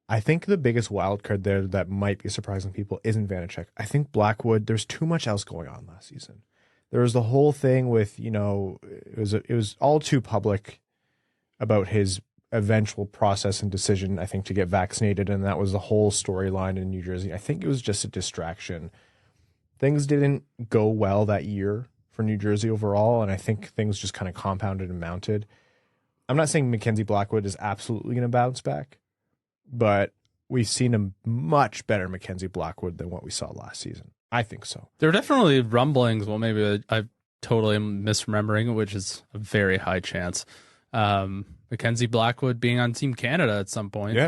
I think the biggest wild card there that might be surprising people isn't Vanacek. I think Blackwood, there's too much else going on last season. There was the whole thing with, it was all too public about his eventual process and decision, I think, to get vaccinated. And that was the whole storyline in New Jersey. I think it was just a distraction. Things didn't go well that year for New Jersey overall. And I think things just kind of compounded and mounted. I'm not saying Mackenzie Blackwood is absolutely going to bounce back, but we've seen a much better Mackenzie Blackwood than what we saw last season. I think so. There are definitely rumblings. Well, maybe I'm totally misremembering, which is a very high chance. Mackenzie Blackwood being on Team Canada at some point.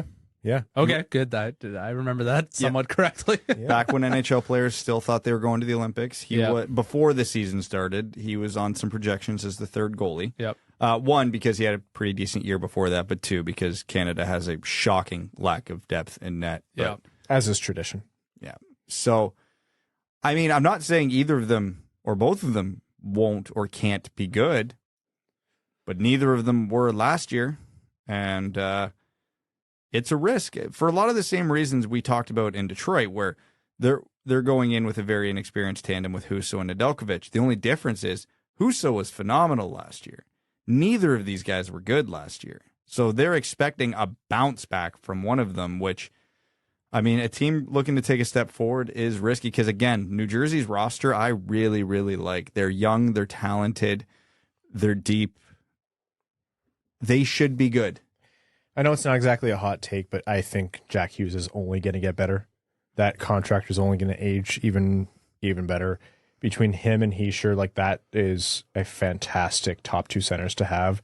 Yeah. Okay, good. I remember that somewhat correctly. Yeah. Back when NHL players still thought they were going to the Olympics, before the season started, he was on some projections as the third goalie. Yep. One, because he had a pretty decent year before that, but two, because Canada has a shocking lack of depth in net. Yeah. As is tradition. Yeah. So, I mean, I'm not saying either of them or both of them won't or can't be good, but neither of them were last year. And it's a risk for a lot of the same reasons we talked about in Detroit, where they're going in with a very inexperienced tandem with Husso and Nedeljkovic. The only difference is Husso was phenomenal last year. Neither of these guys were good last year. So they're expecting a bounce back from one of them, which, I mean, a team looking to take a step forward is risky because, again, New Jersey's roster, I really, really like. They're young, they're talented, they're deep. They should be good. I know it's not exactly a hot take, but I think Jack Hughes is only going to get better. That contract is only going to age even better. Between him and Heischer, like, that is a fantastic top two centers to have.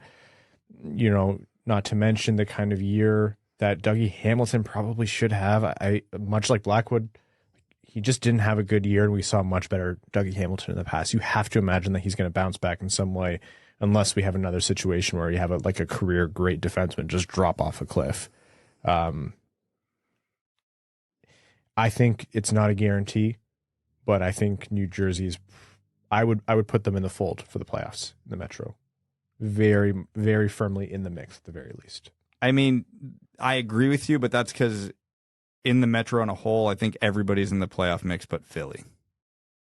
You know, not to mention the kind of year that Dougie Hamilton probably should have. I much like Blackwood, he just didn't have a good year, and we saw much better Dougie Hamilton in the past. You have to imagine that he's going to bounce back in some way, unless we have another situation where you have a career great defenseman just drop off a cliff. I think it's not a guarantee, but I think New Jersey's. I would put them in the fold for the playoffs in the Metro, very, very firmly in the mix at the very least. I mean, I agree with you, but that's because in the Metro on a whole, I think everybody's in the playoff mix but Philly.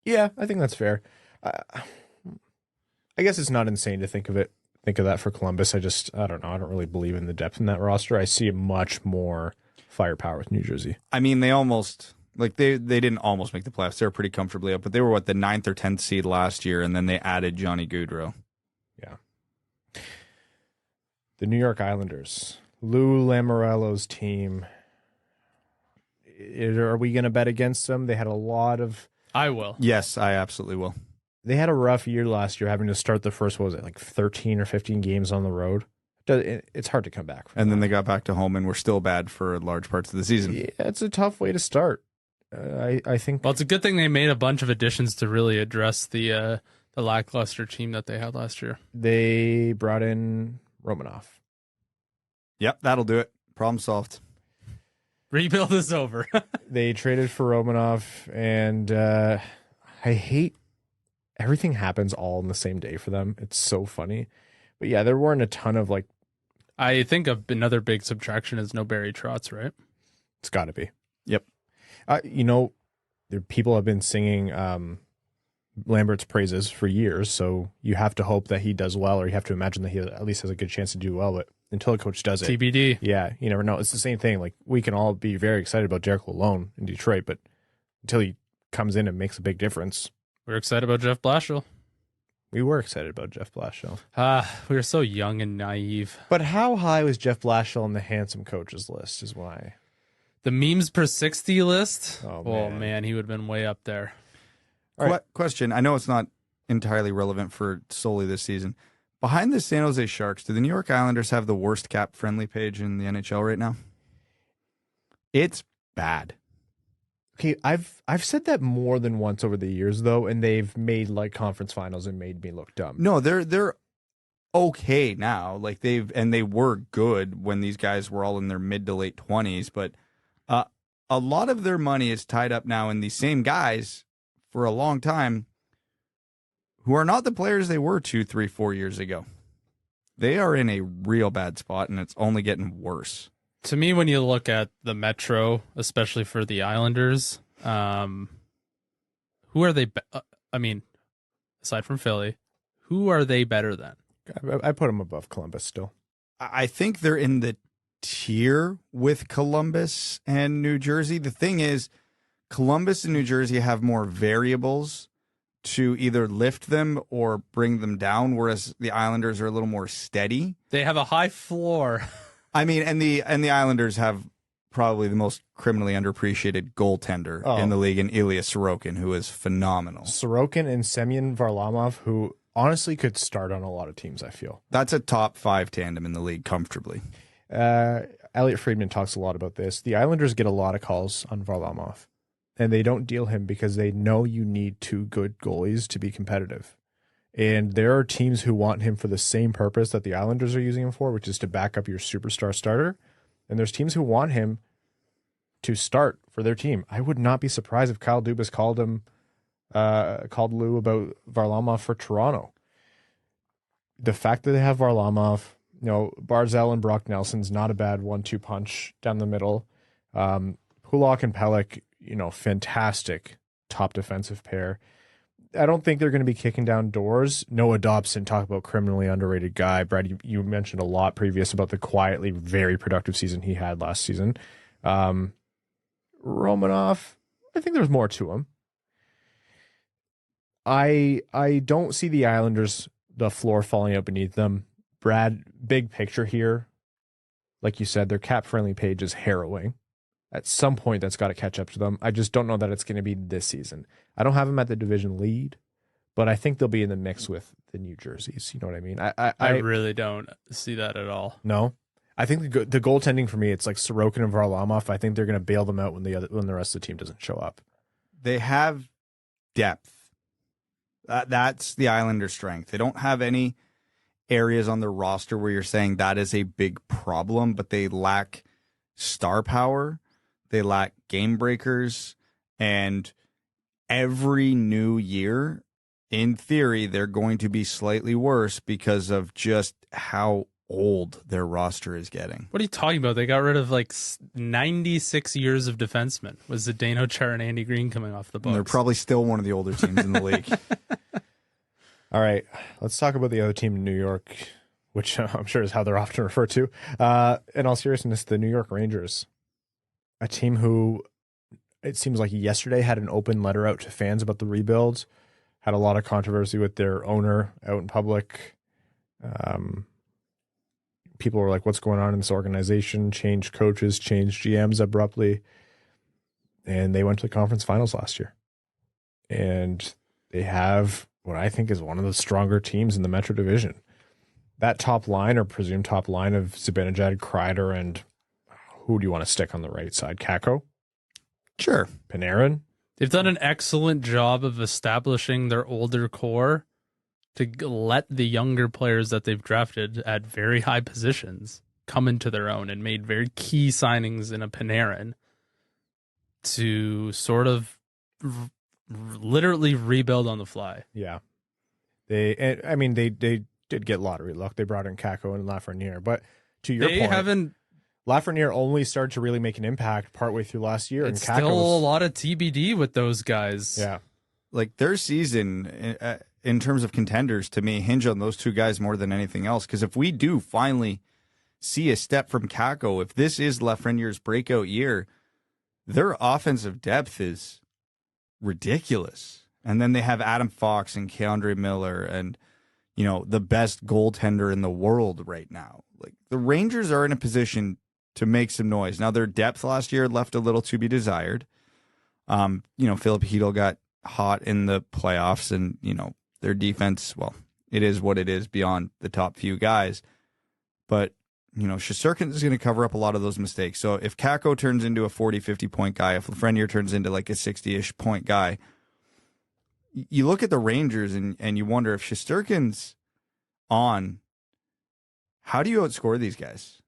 Yeah, I think that's fair. I guess it's not insane to think of that for Columbus. I don't know. I don't really believe in the depth in that roster. I see much more firepower with New Jersey. I mean, they almost, like, they didn't almost make the playoffs. They were pretty comfortably up, but they were, the 9th or 10th seed last year, and then they added Johnny Gaudreau. Yeah. The New York Islanders. Lou Lamoriello's team. Are we going to bet against them? They had a lot of... I will. Yes, I absolutely will. They had a rough year last year, having to start the first, 13 or 15 games on the road. It's hard to come back from And that. then they got back to home and were still bad for large parts of the season. Yeah, it's a tough way to start. I think... Well, it's a good thing they made a bunch of additions to really address the lackluster team that they had last year. They brought in Romanov. Yep, that'll do it. Problem solved. Rebuild is over. They traded for Romanov, and I hate everything happens all in the same day for them. It's so funny. But yeah, there weren't a ton of I think another big subtraction is no Barry Trotz, right? It's got to be. Yep. People have been singing Lambert's praises for years, so you have to hope that he does well, or you have to imagine that he at least has a good chance to do well. But until a coach does it, TBD. Yeah, you never know. It's the same thing. Like, we can all be very excited about Jericho Lalonde in Detroit, but until he comes in and makes a big difference. We're excited about Jeff Blashill. We were excited about Jeff Blashill. We were so young and naive. But how high was Jeff Blashill on the handsome coaches list is why. The memes per 60 list? Oh, man. He would have been way up there. All right. Question. I know it's not entirely relevant for solely this season. Behind the San Jose Sharks, do the New York Islanders have the worst cap-friendly page in the NHL right now? It's bad. Okay, I've said that more than once over the years, though, and they've made conference finals and made me look dumb. No, they're okay now. They were good when these guys were all in their mid to late 20s, but a lot of their money is tied up now in these same guys for a long time who are not the players they were 2, 3, 4 years ago. They are in a real bad spot, and it's only getting worse. To me, when you look at the Metro, especially for the Islanders, who are they? Aside from Philly, who are they better than? I put them above Columbus still. I think they're in the tier with Columbus and New Jersey. The thing is, Columbus and New Jersey have more variables to either lift them or bring them down, whereas the Islanders are a little more steady. They have a high floor. I mean, and the Islanders have probably the most criminally underappreciated goaltender in the league, in Ilya Sorokin, who is phenomenal. Sorokin and Semyon Varlamov, who honestly could start on a lot of teams, I feel. That's a top 5 tandem in the league comfortably. Elliot Friedman talks a lot about this. The Islanders get a lot of calls on Varlamov, and they don't deal him because they know you need 2 good goalies to be competitive. And there are teams who want him for the same purpose that the Islanders are using him for, which is to back up your superstar starter. And there's teams who want him to start for their team. I would not be surprised if Kyle Dubas called Lou about Varlamov for Toronto. The fact that they have Varlamov, Barzal and Brock Nelson's not a bad 1-2 punch down the middle. Pulak and Pelech, fantastic top defensive pair. I don't think they're going to be kicking down doors. Noah Dobson, talk about criminally underrated guy. Brad, you mentioned a lot previous about the quietly very productive season he had last season. Romanov, I think there's more to him. I don't see the Islanders, the floor falling out beneath them. Brad, big picture here. Like you said, their cap-friendly page is harrowing. At some point, that's got to catch up to them. I just don't know that it's going to be this season. I don't have them at the division lead, but I think they'll be in the mix with the New Jerseys. You know what I mean? I really don't see that at all. No? I think the goaltending for me, it's like Sorokin and Varlamov. I think they're going to bail them out when the rest of the team doesn't show up. They have depth. That's the Islanders' strength. They don't have any areas on their roster where you're saying that is a big problem, but they lack star power. They lack game breakers, and every new year, in theory, they're going to be slightly worse because of just how old their roster is getting. What are you talking about? They got rid of like 96 years of defensemen. Was Zdeno Chara and Andy Green coming off the books? And they're probably still one of the older teams in the league. All right, let's talk about the other team in New York, which I'm sure is how they're often referred to. In all seriousness, the New York Rangers, a team who it seems like yesterday had an open letter out to fans about the rebuild, had a lot of controversy with their owner out in public. People were like, what's going on in this organization? Changed coaches, changed GMs abruptly. And they went to the conference finals last year. And they have what I think is one of the stronger teams in the Metro Division. That top line, or presumed top line, of Zibanejad, Kreider, and who do you want to stick on the right side? Kakko? Sure. Panarin? They've done an excellent job of establishing their older core to let the younger players that they've drafted at very high positions come into their own, and made very key signings in a Panarin to sort of literally rebuild on the fly. Yeah. They did get lottery luck. They brought in Kakko and Lafreniere, but to your point, Lafreniere only started to really make an impact partway through last year. It's and Kakko still a lot of TBD with those guys. Yeah. Like their season in terms of contenders, to me, hinge on those two guys more than anything else. Because if we do finally see a step from Kakko, if this is Lafreniere's breakout year, their offensive depth is ridiculous. And then they have Adam Fox and Keandre Miller and, the best goaltender in the world right now. Like the Rangers are in a position to make some noise. Now their depth last year left a little to be desired. Philip Hedl got hot in the playoffs, and, their defense, well, it is what it is beyond the top few guys. But, Shesterkin is going to cover up a lot of those mistakes. So if Kakko turns into a 40, 50-point guy, if Lafreniere turns into like a 60-ish point guy, you look at the Rangers and you wonder if Shesterkin's on, how do you outscore these guys?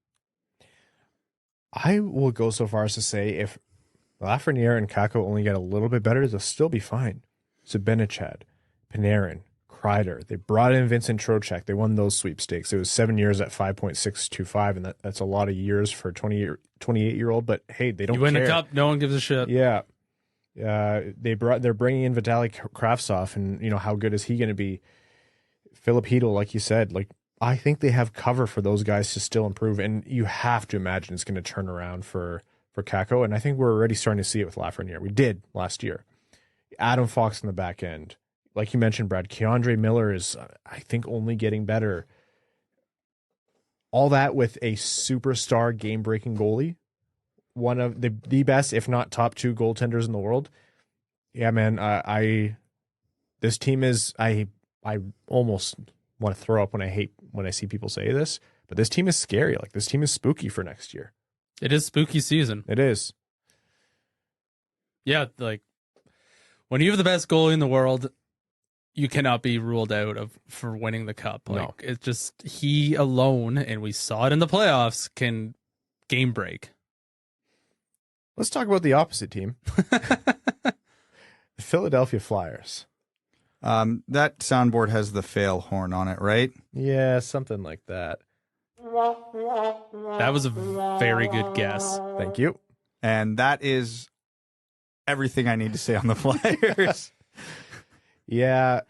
I will go so far as to say if Lafreniere and Kakko only get a little bit better, they'll still be fine. Zibanejad, Panarin, Kreider. They brought in Vincent Trocheck. They won those sweepstakes. It was 7 years at 5.625, and that's a lot of years for a 28-year-old. But hey, they don't. You win care. a cup, no one gives a shit. Yeah, they're bringing in Vitaly Kravtsov, and how good is he going to be? Philip Hedl, like you said, like I think they have cover for those guys to still improve, and you have to imagine it's going to turn around for Kakko, and I think we're already starting to see it with Lafreniere. We did last year. Adam Fox in the back end. Like you mentioned, Brad, Keandre Miller is, I think, only getting better. All that with a superstar game-breaking goalie. One of the best, if not top two goaltenders in the world. Yeah, man, this team is, I almost want to throw up when I see people say this, but this team is scary. Like, this team is spooky for next year. It is spooky season. It is. Yeah, like, when you have the best goalie in the world, you cannot be ruled out for winning the cup. Like, no. It's just he alone, and we saw it in the playoffs, can game break. Let's talk about the opposite team. The Philadelphia Flyers. That soundboard has the fail horn on it, right? Yeah, something like that. That was a very good guess. Thank you. And that is everything I need to say on the Flyers. Yeah.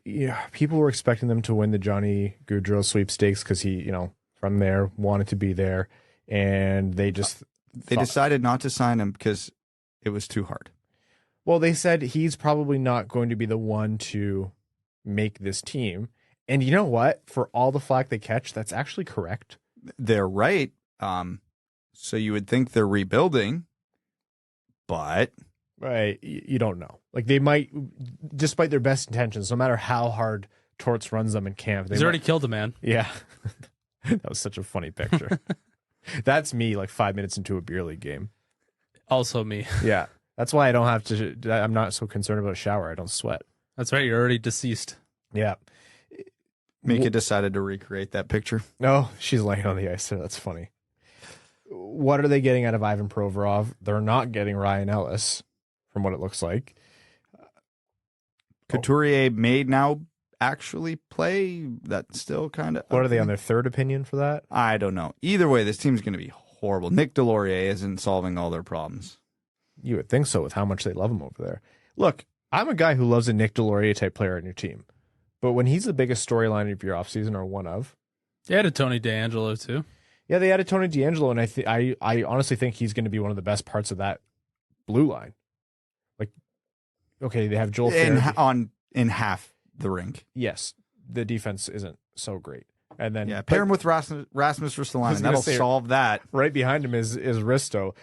Yeah, people were expecting them to win the Johnny Gaudreau sweepstakes because he, from there wanted to be there, and they decided not to sign him because it was too hard. Well, they said he's probably not going to be the one to make this team, and you know what? For all the flack they catch, that's actually correct. They're right. So you would think they're rebuilding, but right, you don't know. Like they might, despite their best intentions, no matter how hard Torts runs them in camp. He's already killed a man. Yeah. That was such a funny picture. That's me like 5 minutes into a beer league game. Also me. Yeah. That's why I don't have to, I'm not so concerned about a shower. I don't sweat. That's right. You're already deceased. Yeah. Mika decided to recreate that picture. No, she's laying on the ice there. That's funny. What are they getting out of Ivan Provorov? They're not getting Ryan Ellis, from what it looks like. Couturier may now actually play. That's still kind of... What are they on their third opinion for that? I don't know. Either way, this team's going to be horrible. Nick Delorier isn't solving all their problems. You would think so with how much they love him over there. Look, I'm a guy who loves a Nick Delorier type player on your team. But when he's the biggest storyline of your offseason, or one of... They added Tony DeAngelo, too. Yeah, they added Tony DeAngelo, and I honestly think he's going to be one of the best parts of that blue line. Like, okay, they have Joel in half the rink. Yes, the defense isn't so great. And then pair him with Rasmus Ristolainen. That'll solve that. Right behind him is Risto.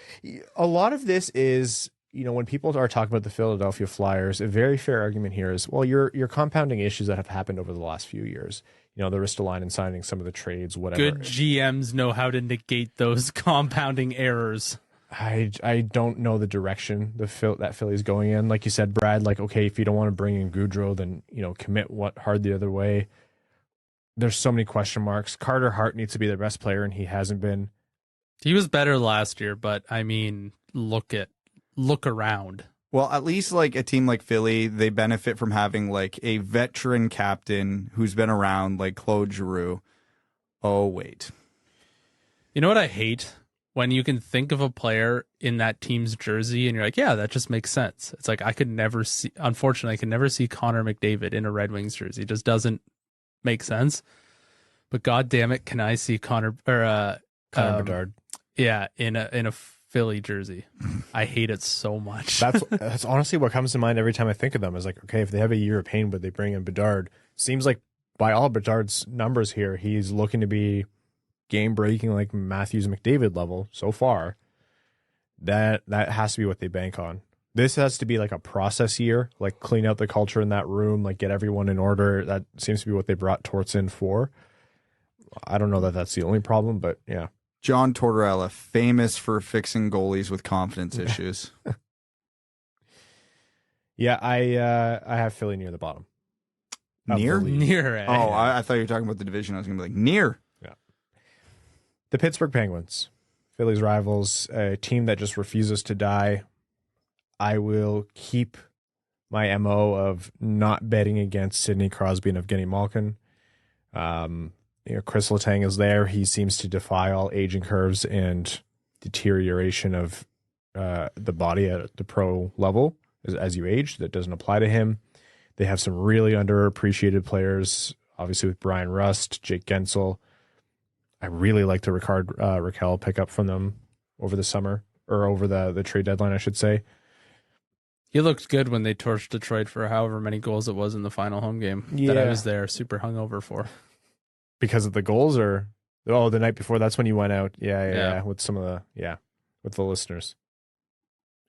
A lot of this is, when people are talking about the Philadelphia Flyers, a very fair argument here is, well, you're compounding issues that have happened over the last few years. The Ristolainen signing some of the trades, whatever. Good GMs know how to negate those compounding errors. I don't know the direction that Philly's going in. Like you said, Brad, like, okay, if you don't want to bring in Gaudreau, then, commit hard the other way. There's so many question marks. Carter Hart needs to be their best player, and he hasn't been. He was better last year, but I mean, look around. Well, at least like a team like Philly, they benefit from having like a veteran captain who's been around, like Claude Giroux. Oh, wait. You know what I hate? When you can think of a player in that team's jersey and you're like, yeah, that just makes sense. It's like I could never see Connor McDavid in a Red Wings jersey. It just doesn't make sense. But God damn it, can I see Connor Bedard? Yeah, in a Philly jersey. I hate it so much. That's honestly what comes to mind every time I think of them. Is like, okay, if they have a year of pain, but they bring in Bedard, seems like by all Bedard's numbers here, he's looking to be game breaking, like Matthews McDavid level so far. That has to be what they bank on. This has to be like a process year, like clean out the culture in that room, like get everyone in order. That seems to be what they brought Torts in for. I don't know that that's the only problem, but yeah. John Tortorella, famous for fixing goalies with confidence issues. Yeah, I have Philly near the bottom. Near? Near. Oh, I thought you were talking about the division. I was going to be like, near. Yeah. The Pittsburgh Penguins, Philly's rivals, a team that just refuses to die. I will keep my MO of not betting against Sidney Crosby and Evgeny Malkin. Chris Letang is there. He seems to defy all aging curves and deterioration of the body at the pro level as you age. That doesn't apply to him. They have some really underappreciated players, obviously with Brian Rust, Jake Gensel. I really like the Raquel pickup from them over the summer, or over the trade deadline, I should say. He looked good when they torched Detroit for however many goals it was in the final home game that I was there super hungover for. Because of the goals, or the night before? That's when you went out. Yeah. With some of with the listeners.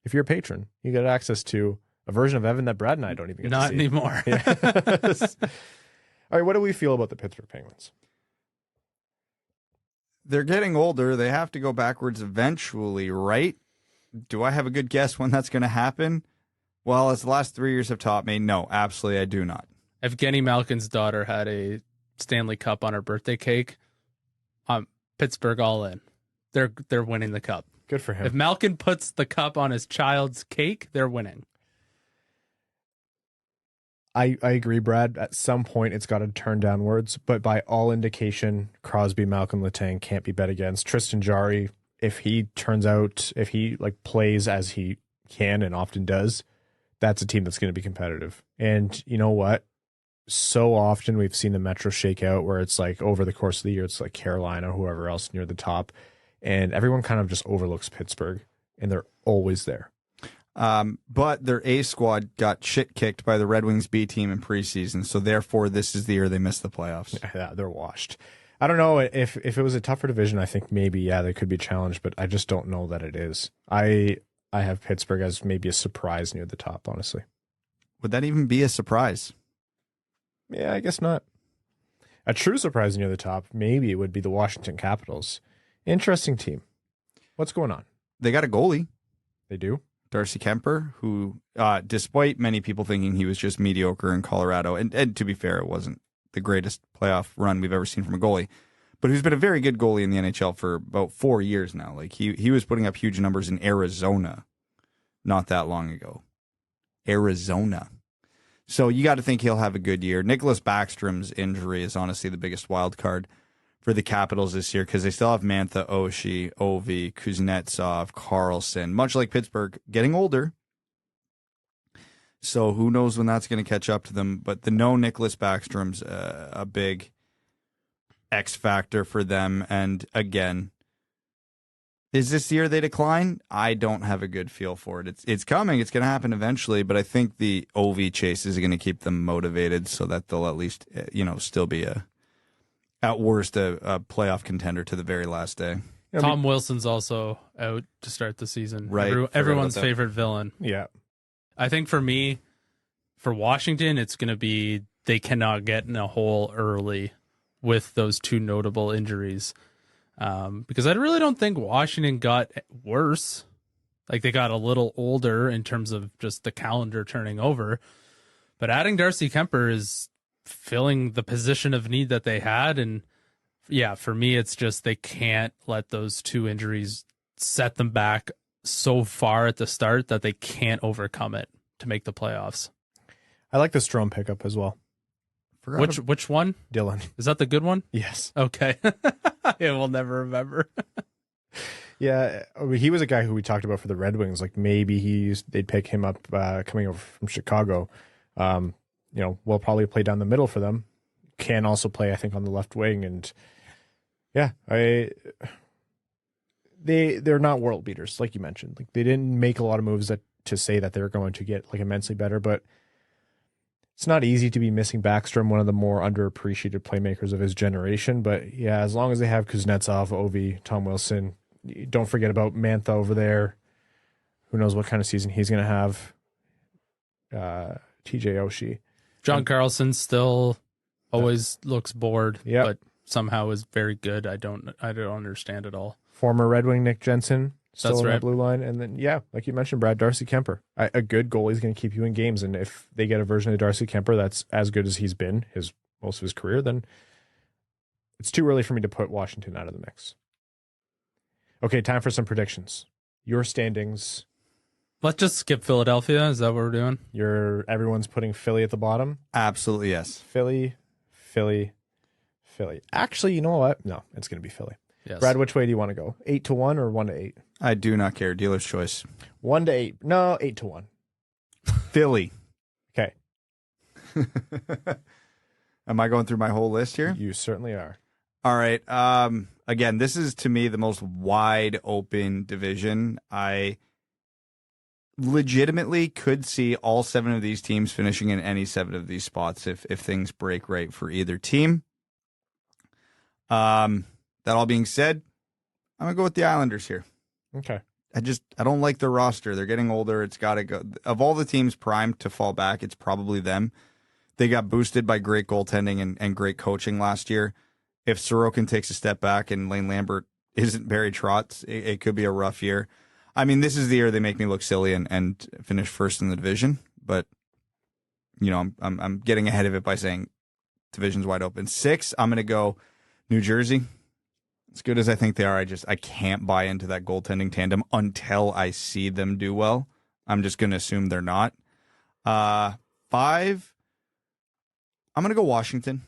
If you're a patron, you get access to a version of Evan that Brad and I don't even get to see. Not anymore. Yes. All right, what do we feel about the Pittsburgh Penguins? They're getting older. They have to go backwards eventually, right? Do I have a good guess when that's going to happen? Well, as the last 3 years have taught me, no, absolutely I do not. Evgeny Malkin's daughter had a Stanley Cup on her birthday cake. Pittsburgh all in. They're winning the cup. Good for him. If Malkin puts the cup on his child's cake, they're winning. I agree, Brad. At some point, it's got to turn downwards. But by all indication, Crosby, Malkin, Letang can't be bet against. Tristan Jarry, if he plays as he can and often does, that's a team that's going to be competitive. And you know what? So often we've seen the Metro shake out where it's like over the course of the year, it's like Carolina, whoever else near the top. And everyone kind of just overlooks Pittsburgh, and they're always there. But their A squad got shit kicked by the Red Wings B team in preseason. So therefore, this is the year they missed the playoffs. Yeah, they're washed. I don't know if it was a tougher division. I think maybe, yeah, they could be challenged, but I just don't know that it is. I have Pittsburgh as maybe a surprise near the top, honestly. Would that even be a surprise? Yeah, I guess not. A true surprise near the top, maybe it would be the Washington Capitals. Interesting team. What's going on? They got a goalie. They do? Darcy Kemper, who, despite many people thinking he was just mediocre in Colorado, and to be fair, it wasn't the greatest playoff run we've ever seen from a goalie, but he's been a very good goalie in the NHL for about 4 years now. Like he was putting up huge numbers in Arizona not that long ago. Arizona. So you got to think he'll have a good year. Nicholas Backstrom's injury is honestly the biggest wild card for the Capitals this year because they still have Mantha, Oshie, Ovi, Kuznetsov, Carlson, much like Pittsburgh, getting older. So who knows when that's going to catch up to them. But the no Nicholas Backstrom's a big X factor for them. And again, is this the year they decline? I don't have a good feel for it. It's coming. It's going to happen eventually. But I think the Ovi chase is going to keep them motivated so that they'll at least, still be at worst a playoff contender to the very last day. Tom Wilson's also out to start the season. Right. Everyone's favorite villain. Yeah. I think for me, for Washington, it's going to be they cannot get in a hole early with those two notable injuries. Because I really don't think Washington got worse. Like they got a little older in terms of just the calendar turning over. But adding Darcy Kemper is filling the position of need that they had. And yeah, for me, it's just they can't let those two injuries set them back so far at the start that they can't overcome it to make the playoffs. I like the Strome pickup as well. Which one? Dylan. Is that the good one? Yes. Okay. Yeah, we'll never remember. Yeah, he was a guy who we talked about for the Red Wings. Like maybe they'd pick him up coming over from Chicago. Will probably play down the middle for them. Can also play, I think, on the left wing. And yeah, they're not world beaters, like you mentioned. Like they didn't make a lot of moves to say that they're going to get like immensely better, but it's not easy to be missing Backstrom, one of the more underappreciated playmakers of his generation. But yeah, as long as they have Kuznetsov, Ovi, Tom Wilson, don't forget about Mantha over there. Who knows what kind of season he's going to have. TJ Oshie. John Carlson still always looks bored, yep. But somehow is very good. I don't understand it all. Former Red Wing Nick Jensen. Still on right. that blue line. And then, yeah, like you mentioned, Brad, Darcy Kemper. A good goalie is going to keep you in games. And if they get a version of Darcy Kemper that's as good as he's been most of his career, then it's too early for me to put Washington out of the mix. Okay, time for some predictions. Your standings. Let's just skip Philadelphia. Is that what we're doing? Everyone's putting Philly at the bottom? Absolutely, yes. Philly. Actually, you know what? No, it's going to be Philly. Yes. Brad, which way do you want to go? 8-1 or 1-8? I do not care. Dealer's choice. 1-8. No, 8-1. Philly. Okay. Am I going through my whole list here? You certainly are. All right. Again, this is to me the most wide open division. I legitimately could see all 7 of these teams finishing in any 7 of these spots if things break right for either team. That all being said, I'm going to go with the Islanders here. Okay. I don't like their roster. They're getting older. It's got to go. Of all the teams primed to fall back, it's probably them. They got boosted by great goaltending and great coaching last year. If Sorokin takes a step back and Lane Lambert isn't Barry Trotz, it could be a rough year. I mean, this is the year they make me look silly and finish first in the division. But, I'm getting ahead of it by saying division's wide open. 6, I'm going to go New Jersey. As good as I think they are, I can't buy into that goaltending tandem until I see them do well. I'm just going to assume they're not. 5, I'm going to go Washington.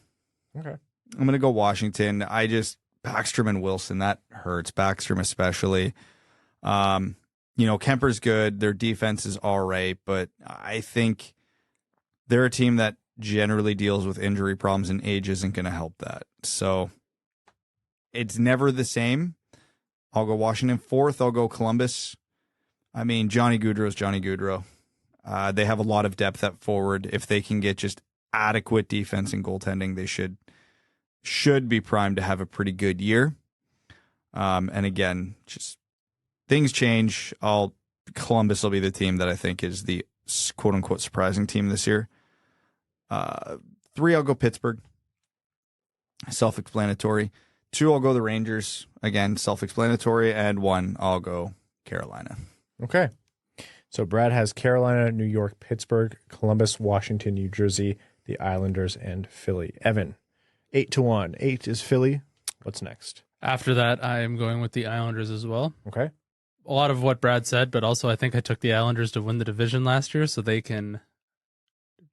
Okay. I'm going to go Washington. Backstrom and Wilson, that hurts. Backstrom especially. Kemper's good. Their defense is all right, but I think they're a team that generally deals with injury problems, and age isn't going to help that. So it's never the same. I'll go Washington. Fourth, I'll go Columbus. I mean, Johnny Gaudreau's Johnny Gaudreau. They have a lot of depth at forward. If they can get just adequate defense and goaltending, they should be primed to have a pretty good year. And again, just things change. Columbus will be the team that I think is the quote unquote surprising team this year. 3, I'll go Pittsburgh. Self-explanatory. 2, I'll go the Rangers. Again, self-explanatory. And 1, I'll go Carolina. Okay. So Brad has Carolina, New York, Pittsburgh, Columbus, Washington, New Jersey, the Islanders, and Philly. Evan, 8-1. 8 is Philly. What's next? After that, I am going with the Islanders as well. Okay. A lot of what Brad said, but also I think I took the Islanders to win the division last year, so they can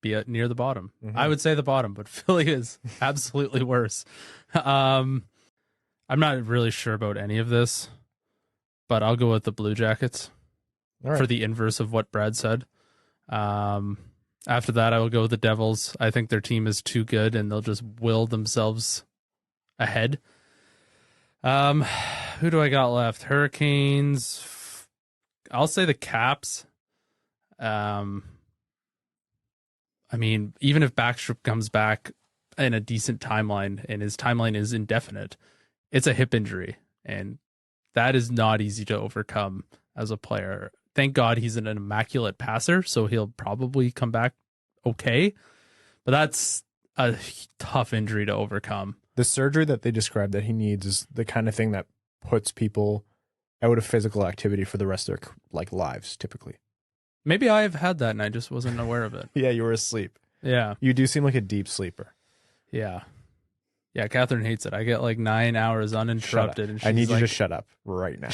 be near the bottom. Mm-hmm. I would say the bottom, but Philly is absolutely worse. I'm not really sure about any of this, but I'll go with the Blue Jackets for the inverse of what Brad said. After that, I will go with the Devils. I think their team is too good, and they'll just will themselves ahead. Who do I got left? Hurricanes. I'll say the Caps. I mean, even if Backstrom comes back in a decent timeline, and his timeline is indefinite, it's a hip injury, and that is not easy to overcome as a player. Thank God he's an immaculate passer, so he'll probably come back okay. But that's a tough injury to overcome. The surgery that they described that he needs is the kind of thing that puts people out of physical activity for the rest of their lives, typically. Maybe I've had that and I just wasn't aware of it. Yeah, you were asleep. Yeah. You do seem like a deep sleeper. Yeah. Yeah, Catherine hates it. I get 9 hours uninterrupted. And I need you to shut up right now.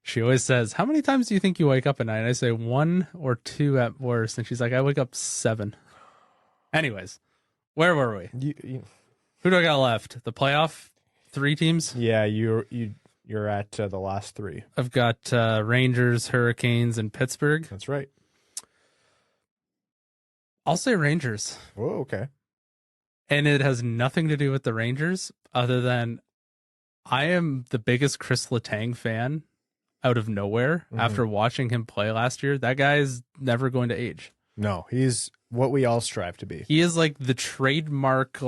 She always says, how many times do you think you wake up at night? And I say 1 or 2 at worst. And she's like, I wake up 7. Anyways, where were we? Who do I got left? The playoff 3 teams? Yeah, you're at the last 3. I've got Rangers, Hurricanes, and Pittsburgh. That's right. I'll say Rangers. Oh, okay. And it has nothing to do with the Rangers other than I am the biggest Chris Letang fan out of nowhere after watching him play last year. That guy is never going to age. No, he's what we all strive to be. He is the trademark,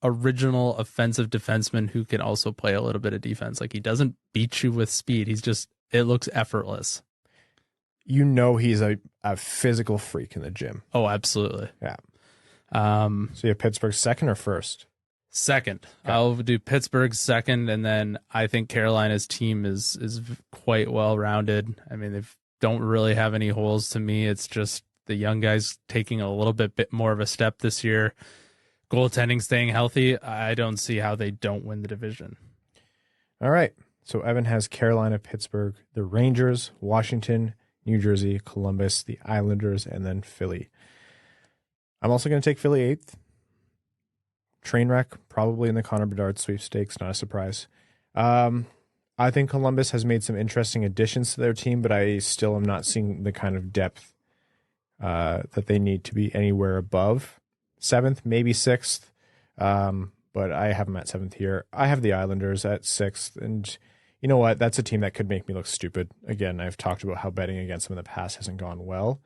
original offensive defenseman who can also play a little bit of defense. He doesn't beat you with speed. It looks effortless. He's a physical freak in the gym. Oh, absolutely. Yeah. So you have Pittsburgh second or first? Second. Okay. I'll do Pittsburgh second, and then I think Carolina's team is quite well-rounded. I mean, they don't really have any holes to me. It's just the young guys taking a little bit more of a step this year. Goaltending staying healthy. I don't see how they don't win the division. All right. So Evan has Carolina, Pittsburgh, the Rangers, Washington, New Jersey, Columbus, the Islanders, and then Philly. I'm also going to take Philly 8th. Trainwreck, probably in the Connor Bedard sweepstakes, not a surprise. I think Columbus has made some interesting additions to their team, but I still am not seeing the kind of depth that they need to be anywhere above 7th, maybe 6th. But I have them at 7th here. I have the Islanders at 6th, and you know what? That's a team that could make me look stupid. Again, I've talked about how betting against them in the past hasn't gone well.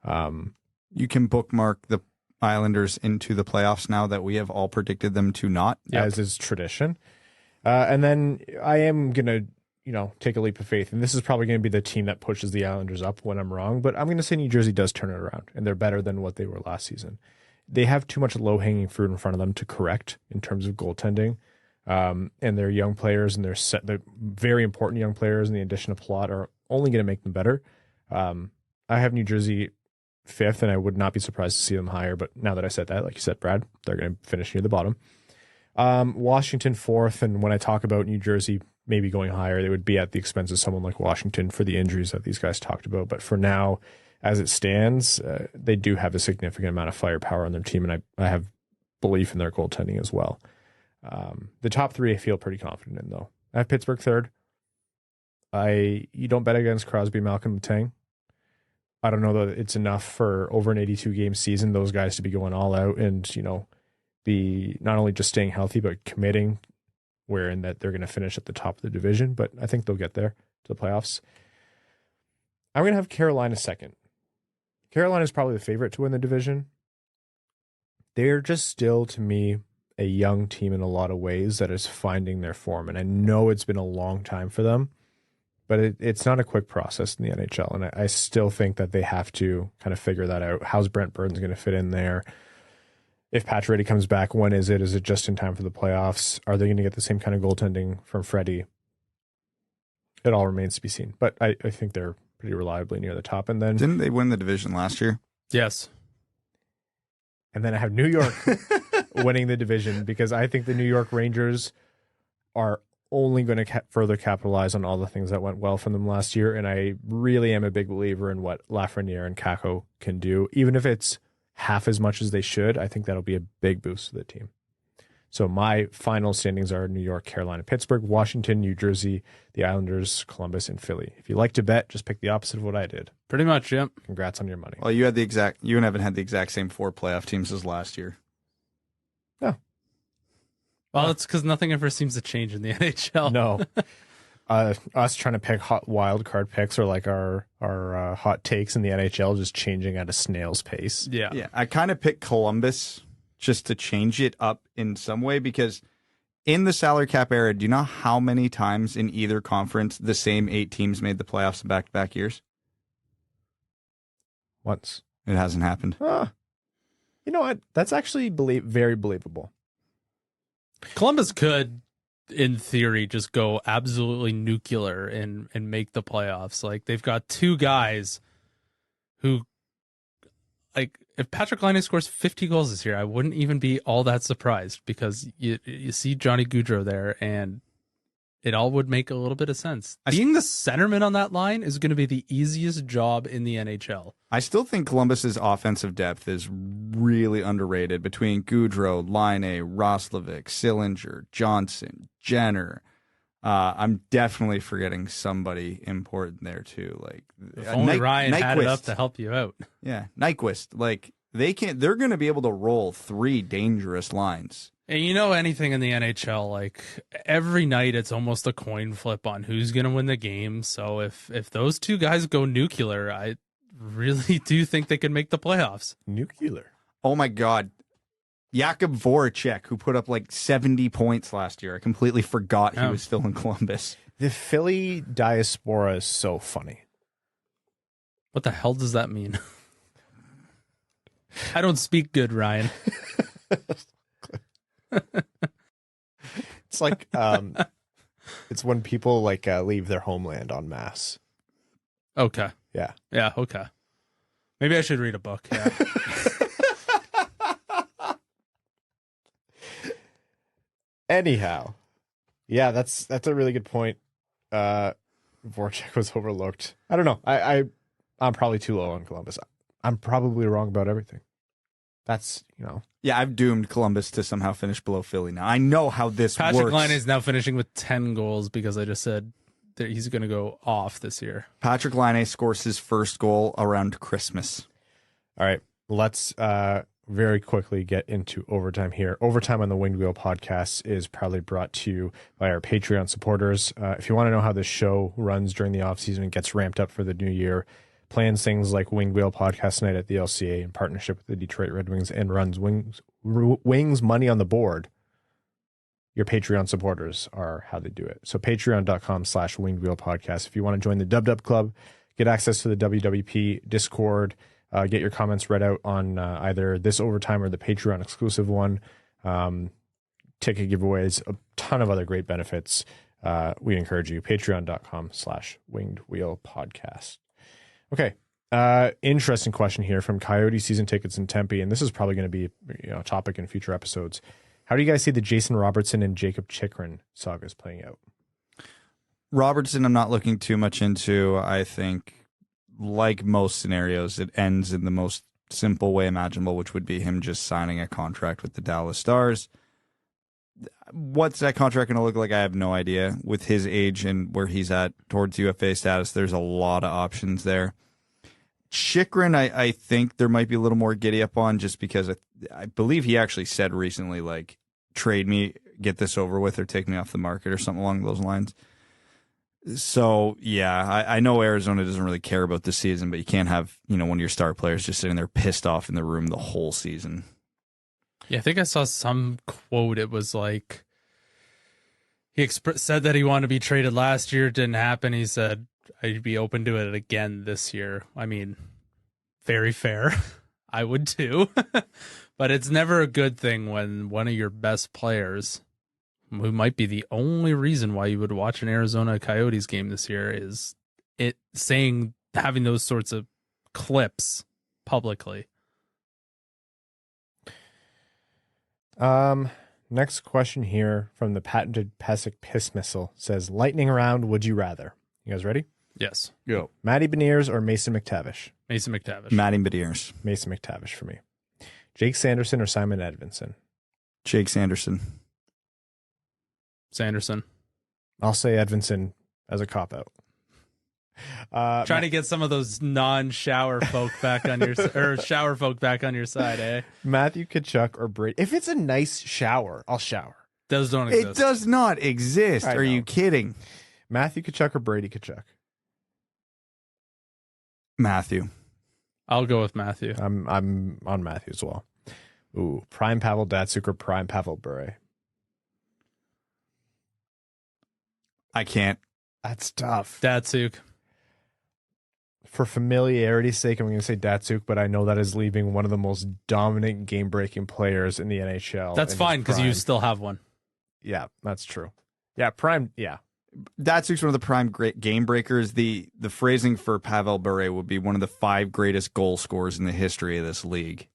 You can bookmark the Islanders into the playoffs now that we have all predicted them to not. As is tradition. And then I am going to, take a leap of faith. And this is probably going to be the team that pushes the Islanders up when I'm wrong. But I'm going to say New Jersey does turn it around, and they're better than what they were last season. They have too much low-hanging fruit in front of them to correct in terms of goaltending. And their young players and the very important young players and the addition of Plot are only going to make them better. I have New Jersey 5th, and I would not be surprised to see them higher. But now that I said that, like you said, Brad, they're going to finish near the bottom. Washington 4th, and when I talk about New Jersey maybe going higher, they would be at the expense of someone like Washington for the injuries that these guys talked about. But for now, as it stands, they do have a significant amount of firepower on their team, and I have belief in their goaltending as well. The top 3 I feel pretty confident in, though. I have Pittsburgh 3rd. You don't bet against Crosby, Malcolm, Tang. I don't know that it's enough for over an 82 game season, those guys to be going all out and, be not only just staying healthy, but committing wherein that they're going to finish at the top of the division. But I think they'll get there to the playoffs. I'm going to have Carolina second. Carolina is probably the favorite to win the division. They're just still, to me, a young team in a lot of ways that is finding their form. And I know it's been a long time for them, but it's not a quick process in the NHL. And I still think that they have to kind of figure that out. How's Brent Burns going to fit in there? If Pacioretty comes back, when is it? Is it just in time for the playoffs? Are they going to get the same kind of goaltending from Freddie? It all remains to be seen. But I think they're pretty reliably near the top. And then didn't they win the division last year? Yes. And then I have New York winning the division because I think the New York Rangers are only going to further capitalize on all the things that went well for them last year. And I really am a big believer in what Lafreniere and Kakko can do. Even if it's half as much as they should, I think that'll be a big boost to the team. So my final standings are New York, Carolina, Pittsburgh, Washington, New Jersey, the Islanders, Columbus, and Philly. If you like to bet, just pick the opposite of what I did. Pretty much, yep. Congrats on your money. Well, you and Evan had the exact same 4 playoff teams as last year. No. Well, it's because nothing ever seems to change in the NHL. No. Us trying to pick hot wild card picks or like our hot takes in the NHL just changing at a snail's pace. Yeah. I kind of picked Columbus just to change it up in some way because in the salary cap era, do you know how many times in either conference the same 8 teams made the playoffs in back-to-back years? Once. It hasn't happened. You know what? That's actually very believable. Columbus could, in theory, just go absolutely nuclear and make the playoffs. Like, they've got 2 guys who, like, if Patrick Laine scores 50 goals this year, I wouldn't even be all that surprised because you see Johnny Gaudreau there, and it all would make a little bit of sense. Being the centerman on that line is going to be the easiest job in the NHL. I still think Columbus's offensive depth is really underrated between Gaudreau, Laine, Roslovic, Sillinger, Johnson, Jenner. I'm definitely forgetting somebody important there too. Like if only Ryan had it up to help you out. Yeah, Nyquist. Like they're going to be able to roll 3 dangerous lines. And anything in the NHL, like every night it's almost a coin flip on who's going to win the game. So if those 2 guys go nuclear, I really do think they could make the playoffs. Nuclear. Oh my God. Jakub Voracek, who put up like 70 points last year. I completely forgot he was still in Columbus. The Philly diaspora is so funny. What the hell does that mean? I don't speak good, Ryan. It's like it's when people like leave their homeland en masse. Okay. Yeah. Yeah, okay. Maybe I should read a book. Yeah. Anyhow, yeah, that's a really good point. Voracek was overlooked. I don't know. I'm probably too low on Columbus. I'm probably wrong about everything. That's Yeah, I've doomed Columbus to somehow finish below Philly now. I know how this Patrick works. Laine is now finishing with 10 goals because I just said that he's going to go off this year. Patrick Laine scores his first goal around Christmas. All right, let's very quickly get into overtime here. Overtime on the Winged Wheel podcast is proudly brought to you by our Patreon supporters. If you want to know how this show runs during the offseason and gets ramped up for the new year, plans things like Winged Wheel Podcast Night at the LCA in partnership with the Detroit Red Wings and runs Wings Money on the Board, your Patreon supporters are how they do it. So patreon.com/Winged Wheel Podcast. If you want to join the Dub Club, get access to the WWP Discord, get your comments read out on either this overtime or the Patreon exclusive one, ticket giveaways, a ton of other great benefits. We encourage you. Patreon.com/Winged Wheel Podcast. Okay. Interesting question here from Coyote Season Tickets in Tempe, and this is probably going to be a topic in future episodes. How do you guys see the Jason Robertson and Jacob Chychrun sagas playing out? Robertson, I'm not looking too much into. I think, like most scenarios, it ends in the most simple way imaginable, which would be him just signing a contract with the Dallas Stars. what's that contract going to look like? I have no idea. With his age and where he's at towards UFA status, there's a lot of options there. Chychrun, I think there might be a little more giddy up on, just because I believe he actually said recently, like, trade me, get this over with, or take me off the market or something along those lines. So, yeah, I know Arizona doesn't really care about this season, but you can't have, one of your star players just sitting there pissed off in the room the whole season. Yeah, I think I saw some quote. It was like, he said that he wanted to be traded last year. It didn't happen. He said, I'd be open to it again this year. I mean, very fair. I would too. But it's never a good thing when one of your best players, who might be the only reason why you would watch an Arizona Coyotes game this year, is having those sorts of clips publicly. Next question here from the patented Pesek Piss Missile says, lightning round, would you rather? You guys ready? Yes. Go. Matty Beniers or Mason McTavish? Mason McTavish. Matty Beniers. Mason McTavish for me. Jake Sanderson or Simon Edvinsson? Jake Sanderson. Sanderson. I'll say Edvinsson as a cop-out. Trying to get some of those non-shower folk back on your or shower folk back on your side, eh? Matthew Tkachuk or Brady? If it's a nice shower, I'll shower. Those don't exist. It does not exist. Are you kidding? Matthew Tkachuk or Brady Tkachuk? Matthew. I'll go with Matthew. I'm on Matthew as well. Ooh, prime Pavel Datsyuk or prime Pavel Bure? I can't. That's tough. Datsyuk. For familiarity's sake, I'm going to say Datsyuk, but I know that is leaving one of the most dominant game-breaking players in the NHL. That's fine, because you still have one. Yeah, that's true. Yeah, prime. Yeah, Datsuk's one of the prime great game breakers. The phrasing for Pavel Bure would be one of the 5 greatest goal scorers in the history of this league.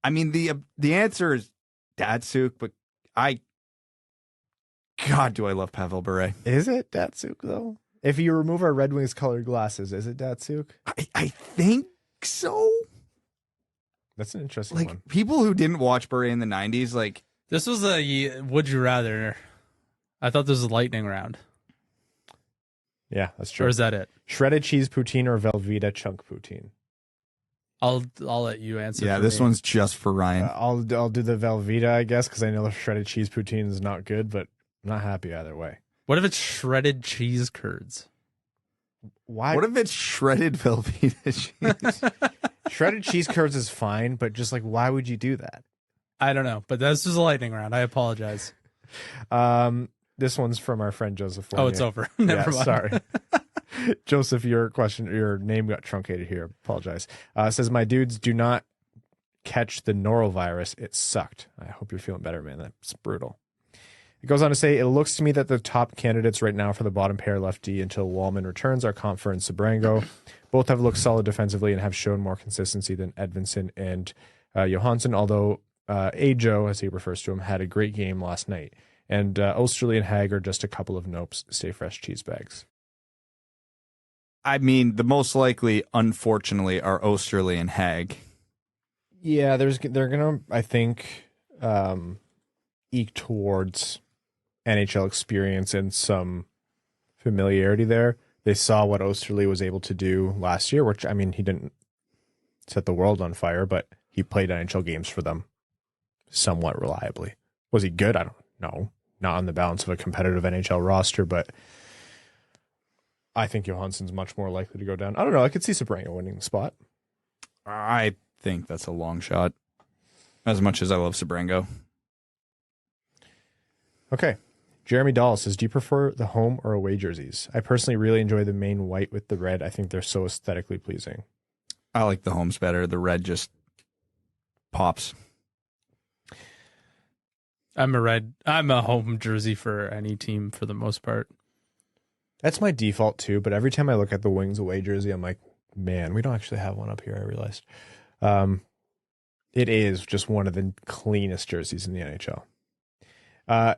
I mean, the answer is Datsuk, but God, do I love Pavel Bure. Is it Datsyuk, though? If you remove our Red Wings colored glasses, is it Datsyuk? I think so. That's an interesting Like, one. people who didn't watch Bure in the 90s, like... This was a would you rather. I thought this was a lightning round. Yeah, that's true. Or is that it? Shredded cheese poutine or Velveeta chunk poutine? I'll let you answer. Yeah, for this me. one's just for Ryan. I'll do the Velveeta, I guess, because I know the shredded cheese poutine is not good, but I'm not happy either way. What if it's shredded cheese curds? Why? What if it's shredded Velveeta cheese? Shredded cheese curds is fine, but just like, why would you do that? I don't know, but this is a lightning round. I apologize. This one's from our friend Joseph. Oh, it's over. Never mind. Sorry. Joseph, your name got truncated here. Apologize. Says, my dudes, do not catch the norovirus. It sucked. I hope you're feeling better, man. That's brutal. It goes on to say, it looks to me that the top candidates right now for the bottom pair left D until Wallman returns are Compher and Sebrango. Both have looked solid defensively and have shown more consistency than Edvinsson and Johansson, although Ajo, as he refers to him, had a great game last night. And Osterley and Hag are just a couple of nopes. Stay fresh cheese bags. I mean, the most likely, unfortunately, are Osterley and Hag. Yeah, they're going to, I think, eke towards NHL experience and some familiarity there. They saw what Osterley was able to do last year, which, I mean, he didn't set the world on fire, but he played NHL games for them somewhat reliably. Was he good? I don't know. Not on the balance of a competitive NHL roster, but I think Johansson's much more likely to go down. I don't know. I could see Sebrango winning the spot. I think that's a long shot, as much as I love Sebrango. Okay. Jeremy Dahl says, do you prefer the home or away jerseys? I personally really enjoy the main white with the red. I think they're so aesthetically pleasing. I like the homes better. The red just pops. I'm a home jersey for any team for the most part. That's my default too, but every time I look at the Wings away jersey, I'm like, man, we don't actually have one up here, I realized. It is just one of the cleanest jerseys in the NHL.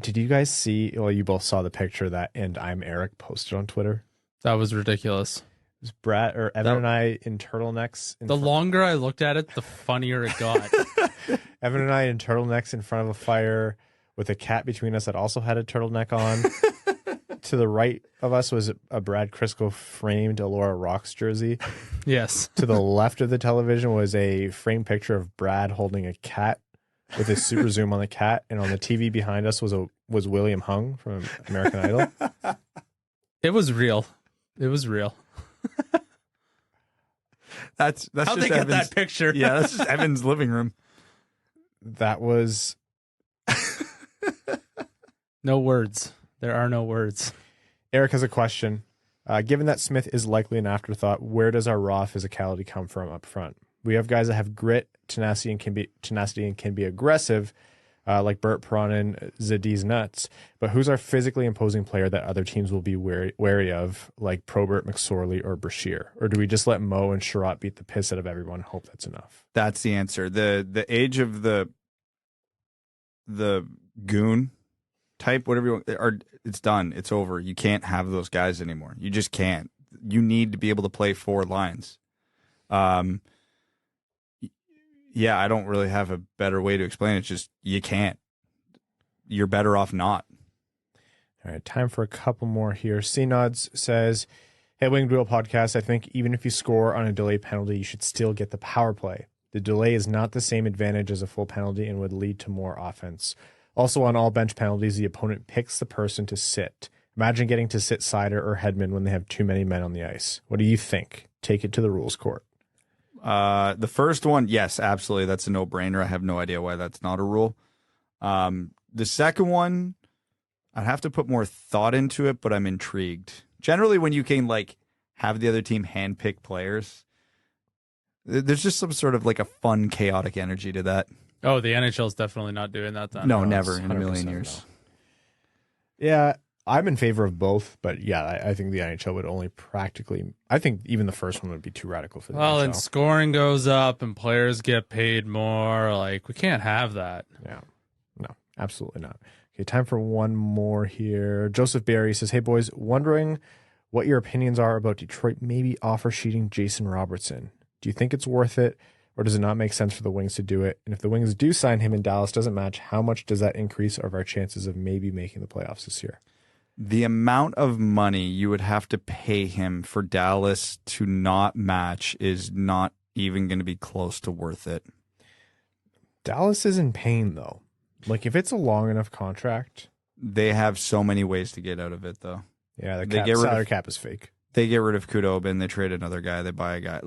Did you guys see, well, you both saw the picture that And I'm Eric posted on Twitter? That was ridiculous. was Brad or Evan and I in turtlenecks. The longer I looked at it, the funnier it got. Evan and I in turtlenecks in front of a fire with a cat between us that also had a turtleneck on. To the right of us was a Brad Crisco framed Allura Rocks jersey. Yes. To the left of the television was a framed picture of Brad holding a cat with a super zoom on the cat, and on the TV behind us was William Hung from American Idol. It was real. It was real. That's How'd just they get Evan's, that picture? Yeah, that's just Evan's living room. That was No words. There are no words. Eric has a question. Given that Smith is likely an afterthought, where does our raw physicality come from up front? We have guys that have grit, tenacity, and can be aggressive, like Burt Pronin, Zadie's nuts. But who's our physically imposing player that other teams will be wary of, like Probert, McSorley, or Brashear? Or do we just let Mo and Sherratt beat the piss out of everyone and hope that's enough? That's the answer. The age of the goon type, whatever you want, it's done. It's over. You can't have those guys anymore. You just can't. You need to be able to play 4 lines. Yeah, I don't really have a better way to explain it. It's just you can't. You're better off not. All right, time for a couple more here. C-Nods says, hey, Winged Wheel Podcast, I think even if you score on a delay penalty, you should still get the power play. The delay is not the same advantage as a full penalty and would lead to more offense. Also, on all bench penalties, the opponent picks the person to sit. Imagine getting to sit Seider or Hedman when they have too many men on the ice. What do you think? Take it to the rules court. The first one, yes, absolutely. That's a no-brainer. I have no idea why that's not a rule. The second one, I'd have to put more thought into it, but I'm intrigued. Generally, when you can have the other team handpick players, there's just some sort of a fun, chaotic energy to that. Oh, the NHL's definitely not doing that then. No, never in a million years. No. Yeah, I'm in favor of both, but yeah, I think the NHL would only I think even the first one would be too radical for the NHL. And scoring goes up and players get paid more. We can't have that. Yeah, no, absolutely not. Okay, time for one more here. Joseph Barry says, hey boys, wondering what your opinions are about Detroit maybe offer sheeting Jason Robertson. Do you think it's worth it? Or does it not make sense for the Wings to do it? And if the Wings do sign him and Dallas doesn't match, how much does that increase our chances of maybe making the playoffs this year? The amount of money you would have to pay him for Dallas to not match is not even going to be close to worth it. Dallas is in pain, though. If it's a long enough contract. They have so many ways to get out of it, though. Yeah, the salary cap is fake. They get rid of Khudobin, they trade another guy, they buy a guy.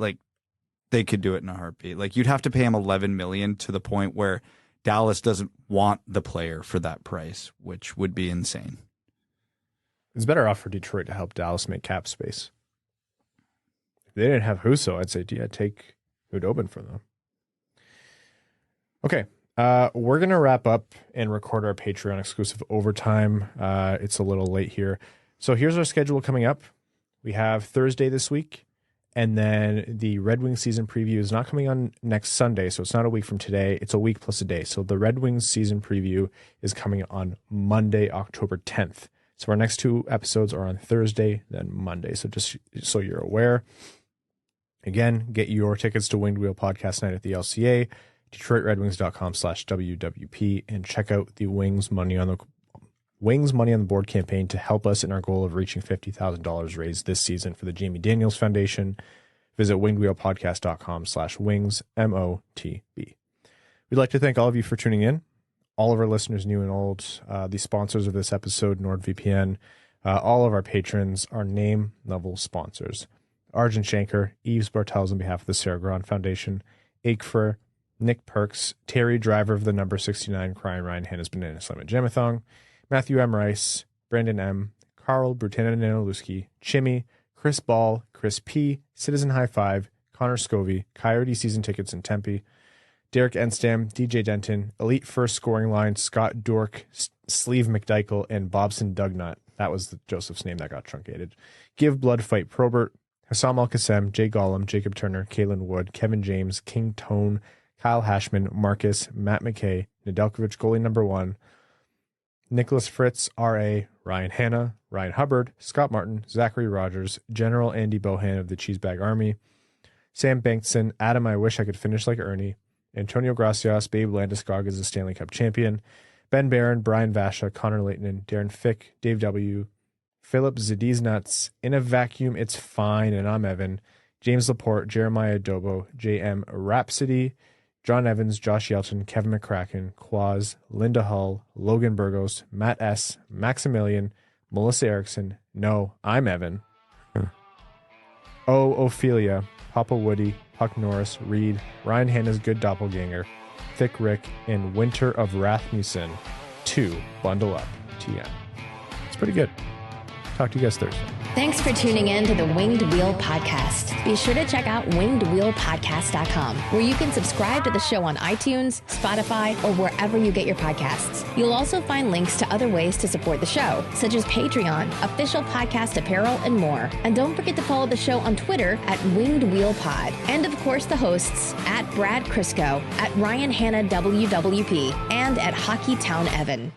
They could do it in a heartbeat. You'd have to pay him $11 million to the point where Dallas doesn't want the player for that price, which would be insane. It's better off for Detroit to help Dallas make cap space. If they didn't have Husso, I'd say, yeah, take Khudobin for them. Okay, we're going to wrap up and record our Patreon exclusive overtime. It's a little late here. So here's our schedule coming up. We have Thursday this week. And then the Red Wings season preview is not coming on next Sunday, so it's not a week from today. It's a week plus a day. So the Red Wings season preview is coming on Monday, October 10th. So our next 2 episodes are on Thursday, then Monday. So just so you're aware. Again, get your tickets to Winged Wheel Podcast Night at the LCA, DetroitRedWings.com/WWP, and check out the Wings Money on the Board campaign to help us in our goal of reaching $50,000 raised this season for the Jamie Daniels Foundation. Visit wingedwheelpodcast.com/wings, MOTB. We'd like to thank all of you for tuning in. All of our listeners, new and old, the sponsors of this episode, NordVPN, all of our patrons, our name level sponsors. Arjun Shankar, Yves Bartels on behalf of the Sarah Grand Foundation, Aikfer, Nick Perks, Terry Driver of the number 69 Crying Ryan Hannah's Banana Slam at Jamathon, Matthew M. Rice, Brandon M., Carl Brutanen Nanaluski, Chimmy, Chris Ball, Chris P., Citizen High Five, Connor Scovey, Coyote Season Tickets in Tempe, Derek Enstam, DJ Denton, Elite First Scoring Line, Scott Dork, Sleeve McDykel, and Bobson Dugnut. That was Joseph's name that got truncated. Give Blood Fight Probert, Hassam Al-Qassem, Jay Gollum, Jacob Turner, Kalen Wood, Kevin James, King Tone, Kyle Hashman, Marcus, Matt McKay, Nedeljkovic Goalie number 1, Nicholas Fritz, R.A., Ryan Hanna, Ryan Hubbard, Scott Martin, Zachary Rogers, General Andy Bohan of the Cheesebag Army, Sam Bankson, Adam I Wish I Could Finish Like Ernie, Antonio Gracias, Babe Landeskog is a Stanley Cup champion, Ben Barron, Brian Vasha, Connor Layton, Darren Fick, Dave W., Philip Zadiznats, In a Vacuum, It's Fine, and I'm Evan, James Laporte, Jeremiah Dobo, J.M. Rhapsody, John Evans, Josh Yelton, Kevin McCracken, Quaz, Linda Hull, Logan Burgos, Matt S., Maximilian, Melissa Erickson, No, I'm Evan, Ophelia, Papa Woody, Puck Norris, Reed, Ryan Hanna's Good Doppelganger, Thick Rick, and Winter of Rasmussen. 2 Bundle Up, TM. It's pretty good. Talk to you guys Thursday. Thanks for tuning in to the Winged Wheel Podcast. Be sure to check out wingedwheelpodcast.com, where you can subscribe to the show on iTunes, Spotify, or wherever you get your podcasts. You'll also find links to other ways to support the show, such as Patreon, official podcast apparel, and more. And don't forget to follow the show on Twitter at Winged Wheel Pod. And of course, the hosts at Brad Crisco, at Ryan Hanna WWP, and at Hockey Town Evan.